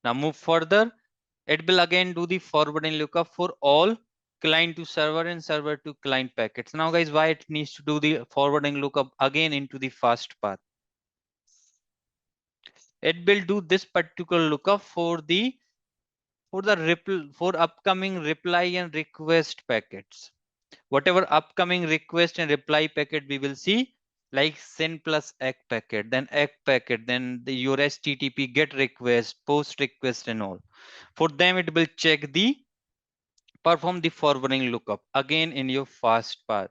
Now move further. It will again do the forwarding lookup for all client to server and server to client packets. Now guys, why it needs to do the forwarding lookup again into the fast path? It will do this particular lookup for the for upcoming reply and request packets. Whatever upcoming request and reply packet we will see, like send plus ACK packet, then ACK packet, then your HTTP get request, post request and all. For them, it will perform the forwarding lookup again in your fast path.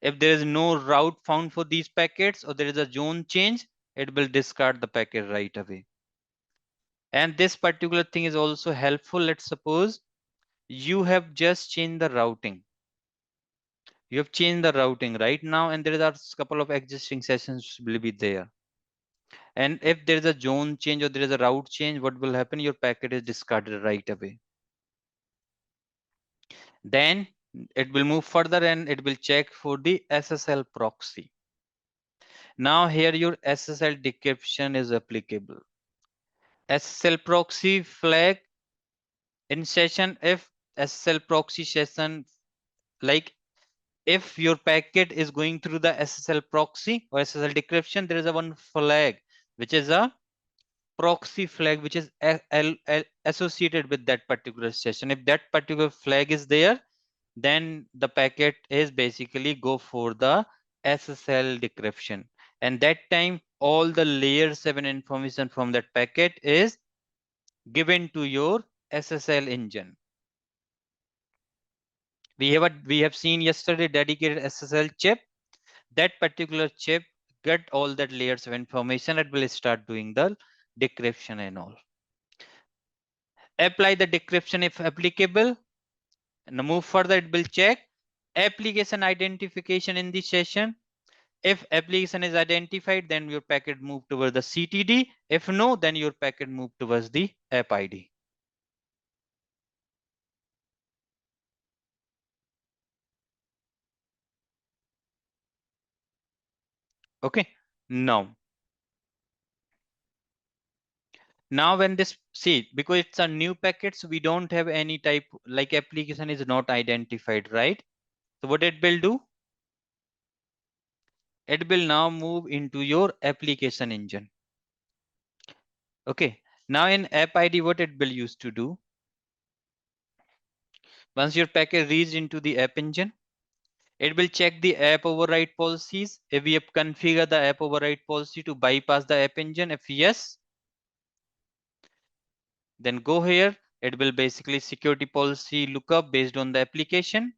If there is no route found for these packets or there is a zone change, it will discard the packet right away. And this particular thing is also helpful. Let's suppose you have just changed the routing. You have changed the routing right now, and there are a couple of existing sessions will be there. And if there is a zone change or there is a route change, what will happen? Your packet is discarded right away. Then it will move further and it will check for the SSL proxy. Now here your SSL decryption is applicable. SSL proxy flag in session, if SSL proxy session, like if your packet is going through the SSL proxy or SSL decryption, there is a one flag, which is a proxy flag, which is associated with that particular session. If that particular flag is there, then the packet is basically go for the SSL decryption. And that time, all the layer 7 information from that packet is given to your SSL engine. We have seen yesterday dedicated SSL chip. That particular chip get all that layers of information. It will start doing the decryption and all. Apply the decryption if applicable. Now move further, it will check application identification in the session. If application is identified, then your packet move towards the CTD. If no, then your packet move towards the app ID. Okay. Now when this, see, because it's a new packet, so we don't have any type, like application is not identified, right? So what it will do? It will now move into your application engine. Okay. Now in app ID, what it will use to do? Once your packet reaches into the app engine, it will check the app override policies. If we have configured the app override policy to bypass the app engine, if yes, then go here. It will basically security policy lookup based on the application.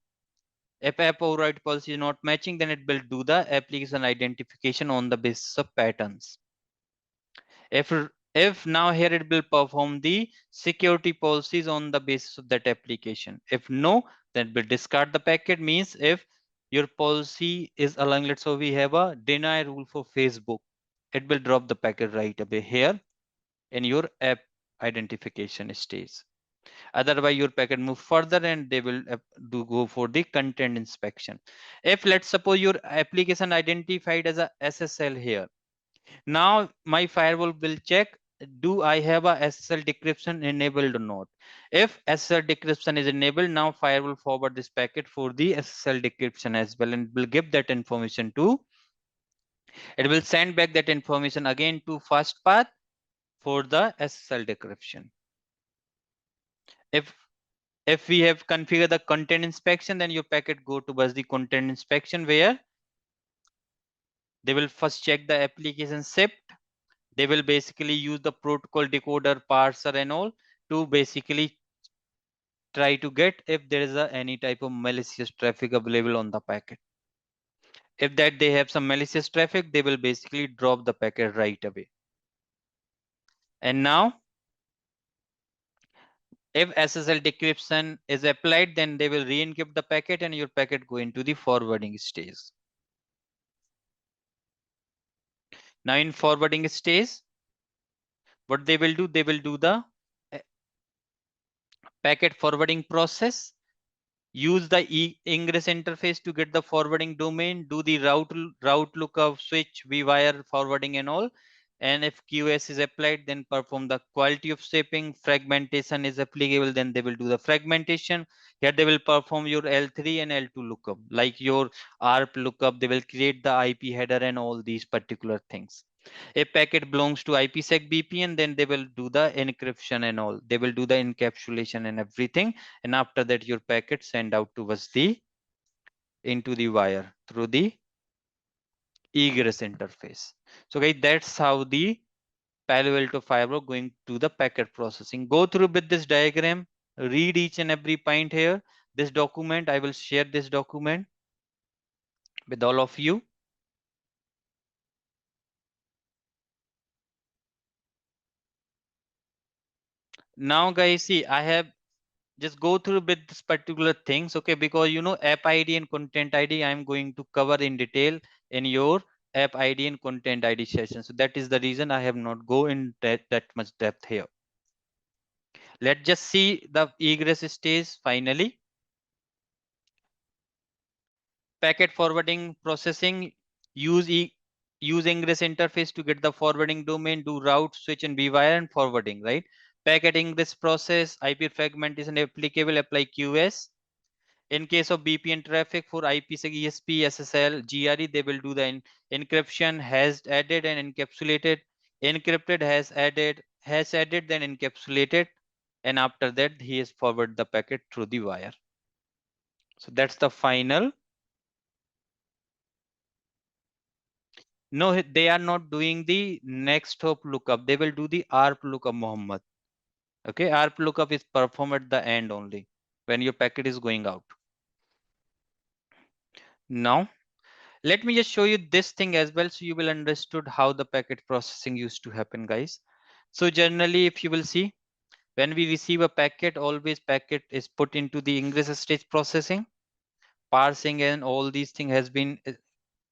If app override policy is not matching, then it will do the application identification on the basis of patterns. If now here it will perform the security policies on the basis of that application. If no, then it will discard the packet. Means if your policy is aligned, let's say we have a deny rule for Facebook, it will drop the packet right away here in your app identification stage. Otherwise, your packet move further and they will do go for the content inspection. If let's suppose your application identified as a SSL here, now my firewall will check, do I have a SSL decryption enabled or not? If SSL decryption is enabled, now firewall forward this packet for the SSL decryption as well, and will give that information to, it will send back that information again to first path for the SSL decryption. If we have configured the content inspection, then your packet go towards the content inspection, where they will first check the application script. They will basically use the protocol decoder, parser and all to basically try to get if there is any type of malicious traffic available on the packet. If that they have some malicious traffic, they will basically drop the packet right away. And now if SSL decryption is applied, then they will re-encrypt the packet and your packet go into the forwarding stage. Now in forwarding stage, what they will do the packet forwarding process. Use the ingress interface to get the forwarding domain, do the route lookup, switch, vwire forwarding and all. And if QoS is applied, then perform the quality of shaping. Fragmentation is applicable, then they will do the fragmentation. Here they will perform your L3 and L2 lookup, like your ARP lookup. They will create the IP header and all these particular things. If packet belongs to IPsec VPN, then they will do the encryption and all. They will do the encapsulation and everything. And after that, your packet send out towards the into the wire through the egress interface. So guys, that's how the Palo Alto Firewall going to the packet processing. Go through with this diagram, read each and every point here. This document, I will share this document with all of you. Now guys, see, I have just go through with this particular things, okay, because you know app ID and content ID I'm going to cover in detail in your app ID and content ID session. So that is the reason I have not go in that much depth here. Let's just see the egress stage finally. Packet forwarding processing, use ingress interface to get the forwarding domain, do route, switch and vwire and forwarding, right? Packet ingress process, IP fragmentation applicable, apply QoS. In case of BPN traffic for IPsec, ESP, SSL, GRE, they will do the encryption, has added and encapsulated, encrypted, has added, then encapsulated, and after that he has forwarded the packet through the wire. So that's the final. No, they are not doing the next hop lookup. They will do the ARP lookup, Muhammad. Okay, ARP lookup is performed at the end only when your packet is going out. Now, let me just show you this thing as well so you will understood how the packet processing used to happen, guys. So generally, if you will see, when we receive a packet, always packet is put into the ingress stage processing, parsing, and all these things has been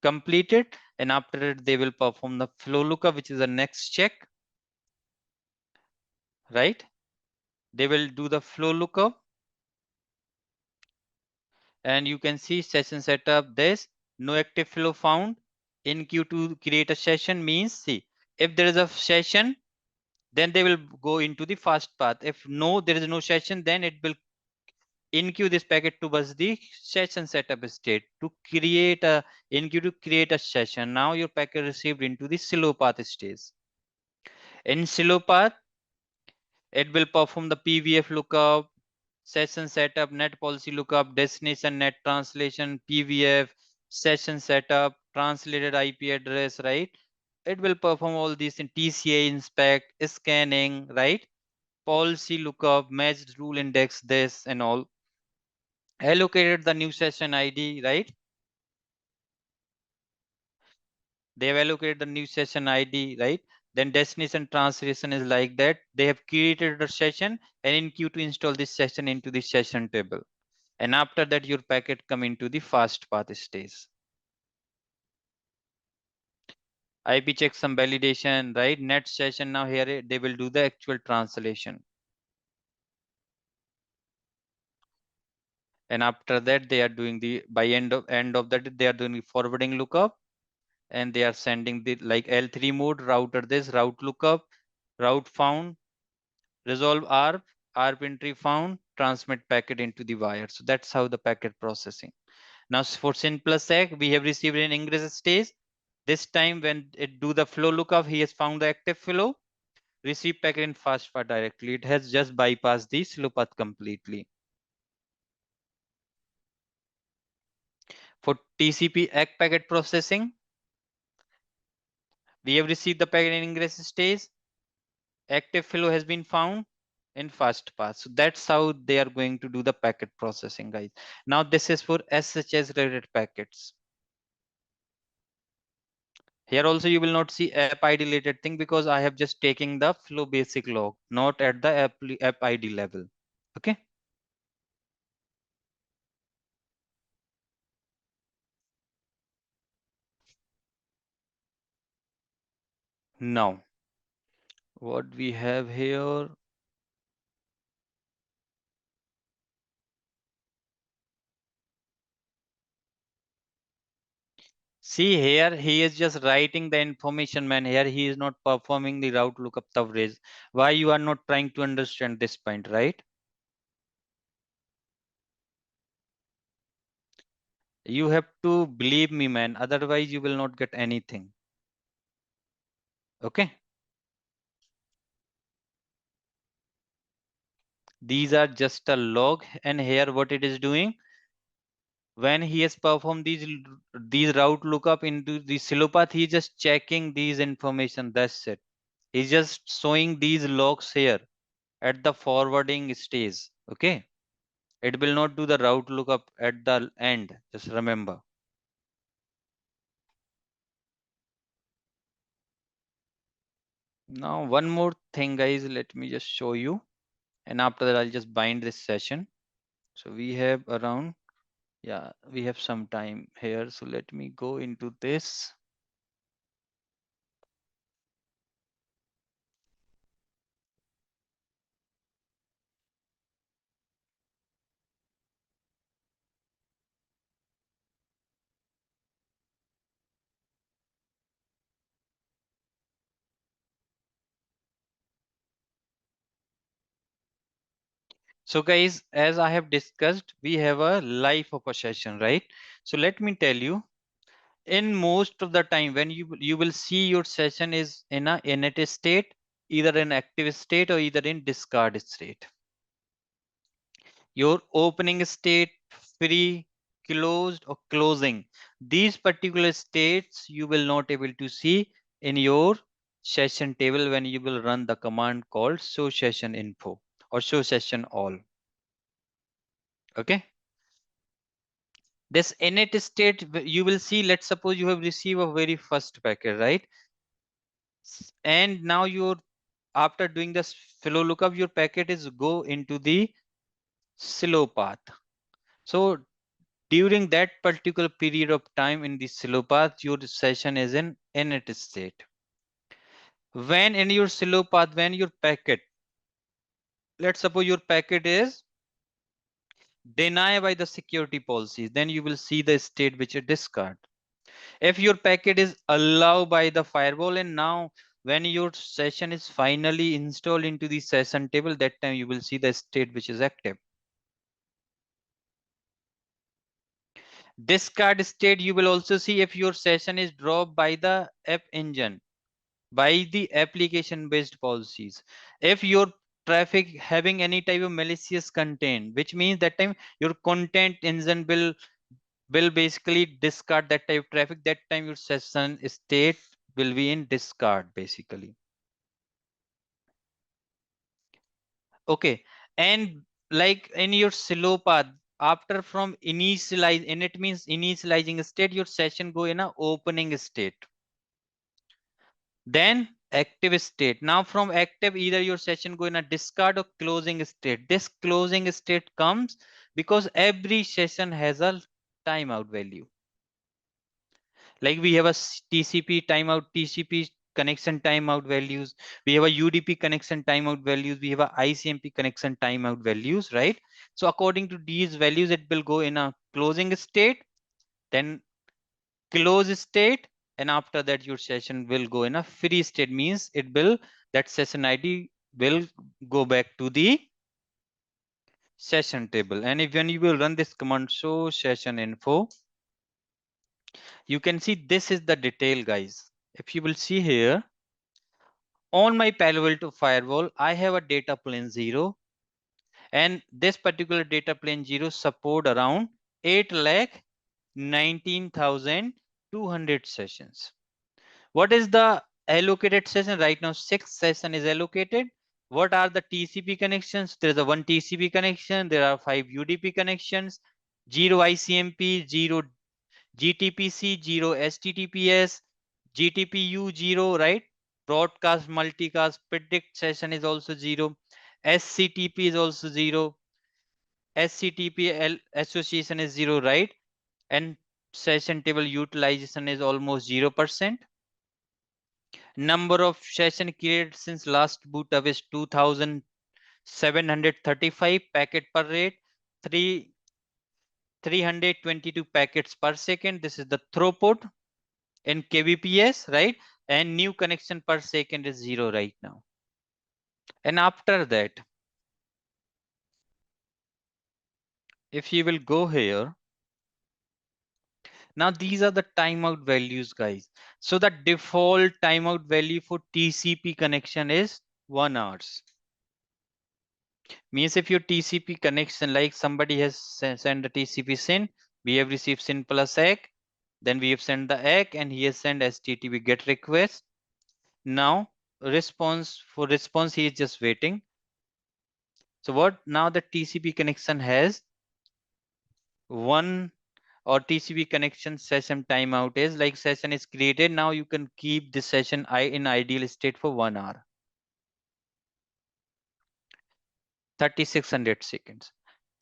completed. And after it, they will perform the flow lookup, which is the next check, right? They will do the flow lookup, and you can see session setup. This no active flow found. In queue to create a session means, see, if there is a session, then they will go into the fast path. If no, there is no session, then it will in queue this packet towards the session setup state to create a in queue to create a session. Now your packet received into the slow path stage. In slow path, it will perform the PVF lookup, session setup, net policy lookup, destination net translation, PVF, session setup, translated IP address, right? It will perform all these in TCA inspect, scanning, right? Policy lookup, matched rule index, this and all. Allocated the new session ID, right? They have allocated the new session ID, right? Then destination translation is like that. They have created a session and in queue to install this session into the session table. And after that, your packet come into the fast path stage. IP check some validation, right? Net session, now here they will do the actual translation. And after that, they are doing the, by end of that, they are doing the forwarding lookup, and they are sending the like L3 mode, router this, route lookup, route found, resolve ARP entry found, transmit packet into the wire. So that's how the packet processing. Now for simplest sec, we have received an ingress stage. This time when it do the flow lookup, he has found the active flow, receive packet in fast path directly. It has just bypassed the slow path completely. For TCP ACK packet processing, we have received the packet in ingress stage. Active flow has been found in fast path. So that's how they are going to do the packet processing, guys. Now this is for SHS related packets. Here also you will not see app ID related thing because I have just taken the flow basic log, not at the app ID level. Okay. Now what we have here, see here, he is just writing the information, man. Here he is not performing the route lookup coverage. Why you are not trying to understand this point, right? You have to believe me, man. Otherwise you will not get anything. Okay. These are just a log, and here what it is doing, when he has performed these route lookup into the slow path, he just checking these information. That's it. He's just showing these logs here at the forwarding stage. Okay. It will not do the route lookup at the end. Just remember. Now, one more thing, guys. Let me just show you. And after that, I'll just bind this session. So we have around, yeah, we have some time here. So let me go into this. So guys, as I have discussed, we have a life of a session, right? So let me tell you, in most of the time when you will see your session is in a init state, either in active state or either in discard state. Your opening state, free, closed or closing, these particular states you will not able to see in your session table when you will run the command called show session info or show session all. Okay, this init state you will see, let's suppose you have received a very first packet, right? And now you're, after doing this flow lookup, your packet is go into the slow path. So during that particular period of time in the slow path, your session is in init state. When in your slow path, when your packet, let's suppose your packet is denied by the security policies, then you will see the state which is discard. If your packet is allowed by the firewall, and now when your session is finally installed into the session table, that time you will see the state which is active. Discard state you will also see if your session is dropped by the app engine, by the application based policies. If your traffic having any type of malicious content, which means that time your content engine will basically discard that type of traffic, that time your session state will be in discard basically. Okay, and like in your slow path, after from initialize, and it means initializing state, your session go in a opening state, then active state. Now from active, either your session go in a discard or closing state. This closing state comes because every session has a timeout value. Like we have a TCP timeout, TCP connection timeout values. We have a UDP connection timeout values. We have a ICMP connection timeout values, right? So according to these values, it will go in a closing state, then close state, and after that your session will go in a free state, means it will, that session ID will go back to the session table. And if when you will run this command show session info, you can see this is the detail, guys. If you will see here, on my Palo Alto firewall, I have a data plane 0, and this particular data plane 0 support around 8,19,200 sessions. What is the allocated session? Right now, 6 session is allocated. What are the TCP connections? There is a 1 TCP connection. There are 5 UDP connections, 0 ICMP, 0 GTPC, 0 STTPS, GTPU 0, right? Broadcast, multicast, predict session is also 0. SCTP is also 0. SCTP association is 0, right? And session table utilization is almost 0%. Number of session created since last boot up is 2,735 packet per rate, 322 packets per second. This is the throughput in kbps, right? And new connection per second is 0 right now. And after that, if you will go here, now these are the timeout values, guys. So the default timeout value for TCP connection is 1 hours. Means if your TCP connection, like somebody has sent a TCP SYN, we have received SYN plus ACK, then we have sent the ACK and he has sent HTTP GET request. Now response, for response he is just waiting. So what now the TCP connection has one, or TCP connection session timeout is like session is created. Now you can keep this session in ideal state for 1 hour, 3,600 seconds.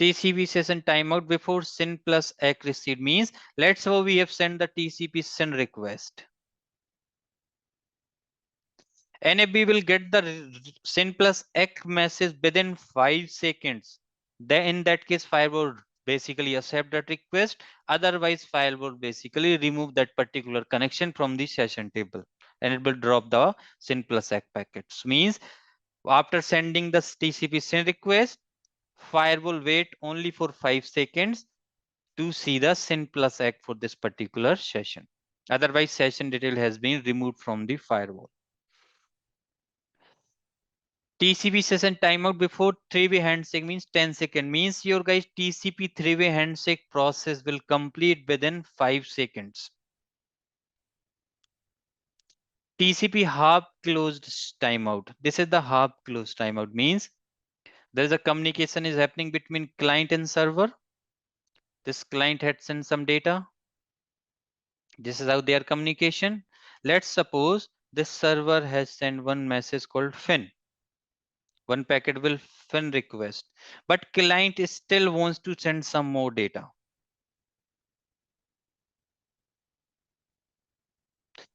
TCP session timeout before SYN plus ACK received means, let's say we have sent the TCP SYN request. NAB will get the SYN plus ACK message within 5 seconds. Then in that case, firewall basically accept that request. Otherwise, firewall basically remove that particular connection from the session table, and it will drop the SYN plus ACK packets. Means after sending the TCP SYN request, firewall wait only for 5 seconds to see the SYN plus ACK for this particular session. Otherwise, session detail has been removed from the firewall. TCP session timeout before three-way handshake means 10 seconds. Means your guys TCP three-way handshake process will complete within 5 seconds. TCP half closed timeout. This is the half closed timeout. Means there is a communication is happening between client and server. This client had sent some data. This is how their communication. Let's suppose this server has sent one message called FIN. One packet will FIN request, but client still wants to send some more data.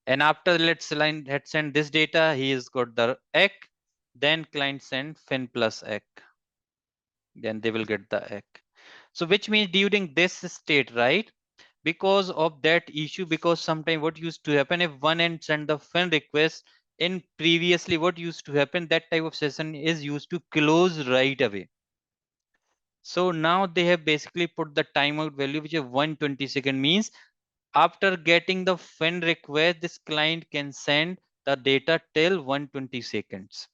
And after let's line had sent this data, he has got the ECK. Then client send FIN plus ECK. Then they will get the ECK. So which means during this state, right? Because of that issue, because sometimes what used to happen if one end send the FIN request, in previously what used to happen, that type of session is used to close right away. So now they have basically put the timeout value which is 120 second. Means after getting the FIN request, this client can send the data till 120 seconds.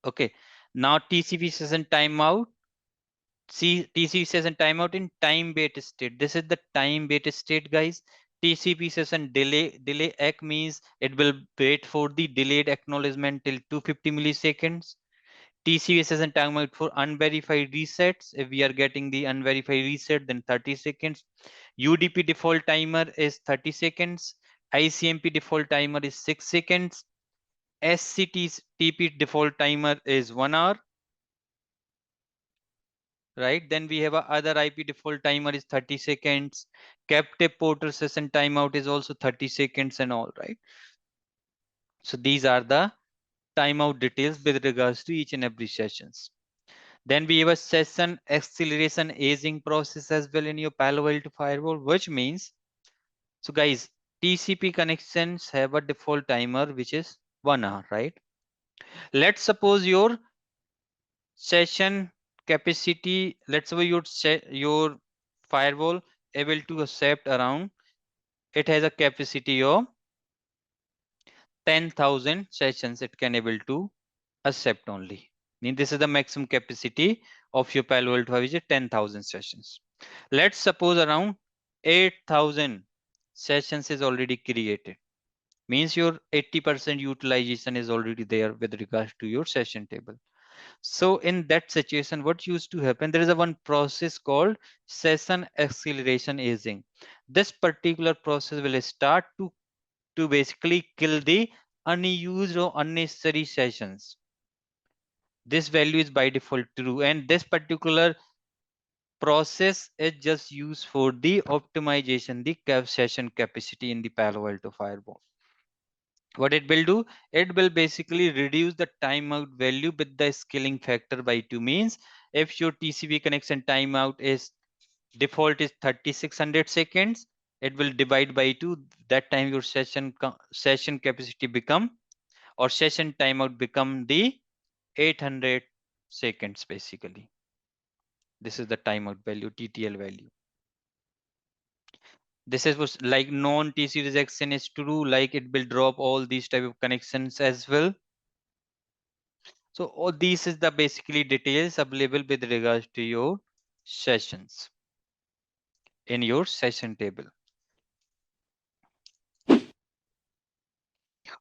Okay, now TCP session timeout. See, TCP session timeout in time-based state. This is the time-based state, guys. TCP session delay ACK means it will wait for the delayed acknowledgement till 250 milliseconds. TCP session timeout for unverified resets. If we are getting the unverified reset, then 30 seconds. UDP default timer is 30 seconds. ICMP default timer is 6 seconds. SCTP default timer is 1 hour. Right, then we have a other IP default timer is 30 seconds. Captive porter session timeout is also 30 seconds and all, right? So these are the timeout details with regards to each and every sessions. Then we have a session acceleration aging process as well in your Palo Alto firewall, which means, so guys, TCP connections have a default timer which is 1 hour, right? Let's suppose your session capacity, let's say your firewall able to accept around, it has a capacity of 10,000 sessions it can able to accept only. Mean this is the maximum capacity of your Palo Alto which is 10,000 sessions. Let's suppose around 8,000 sessions is already created. Means your 80% utilization is already there with regards to your session table. So in that situation, what used to happen, there is a one process called session acceleration aging. This particular process will start to basically kill the unused or unnecessary sessions. This value is by default true, and this particular process is just used for the optimization, the session capacity in the Palo Alto firewall. What it will do, it will basically reduce the timeout value with the scaling factor by 2. Means if your TCP connection timeout is default is 3600 seconds, it will divide by 2. That time your session capacity become, or session timeout become the 800 seconds basically. This is the timeout value, TTL value. This is was like non-TCP rejection is true, like it will drop all these type of connections as well. So all these is the basically details available with regards to your sessions in your session table.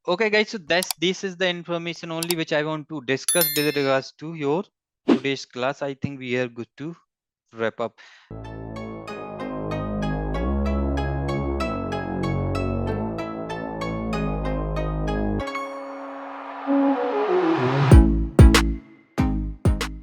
Okay guys, so this is the information only which I want to discuss with regards to your today's class. I think we are good to wrap up.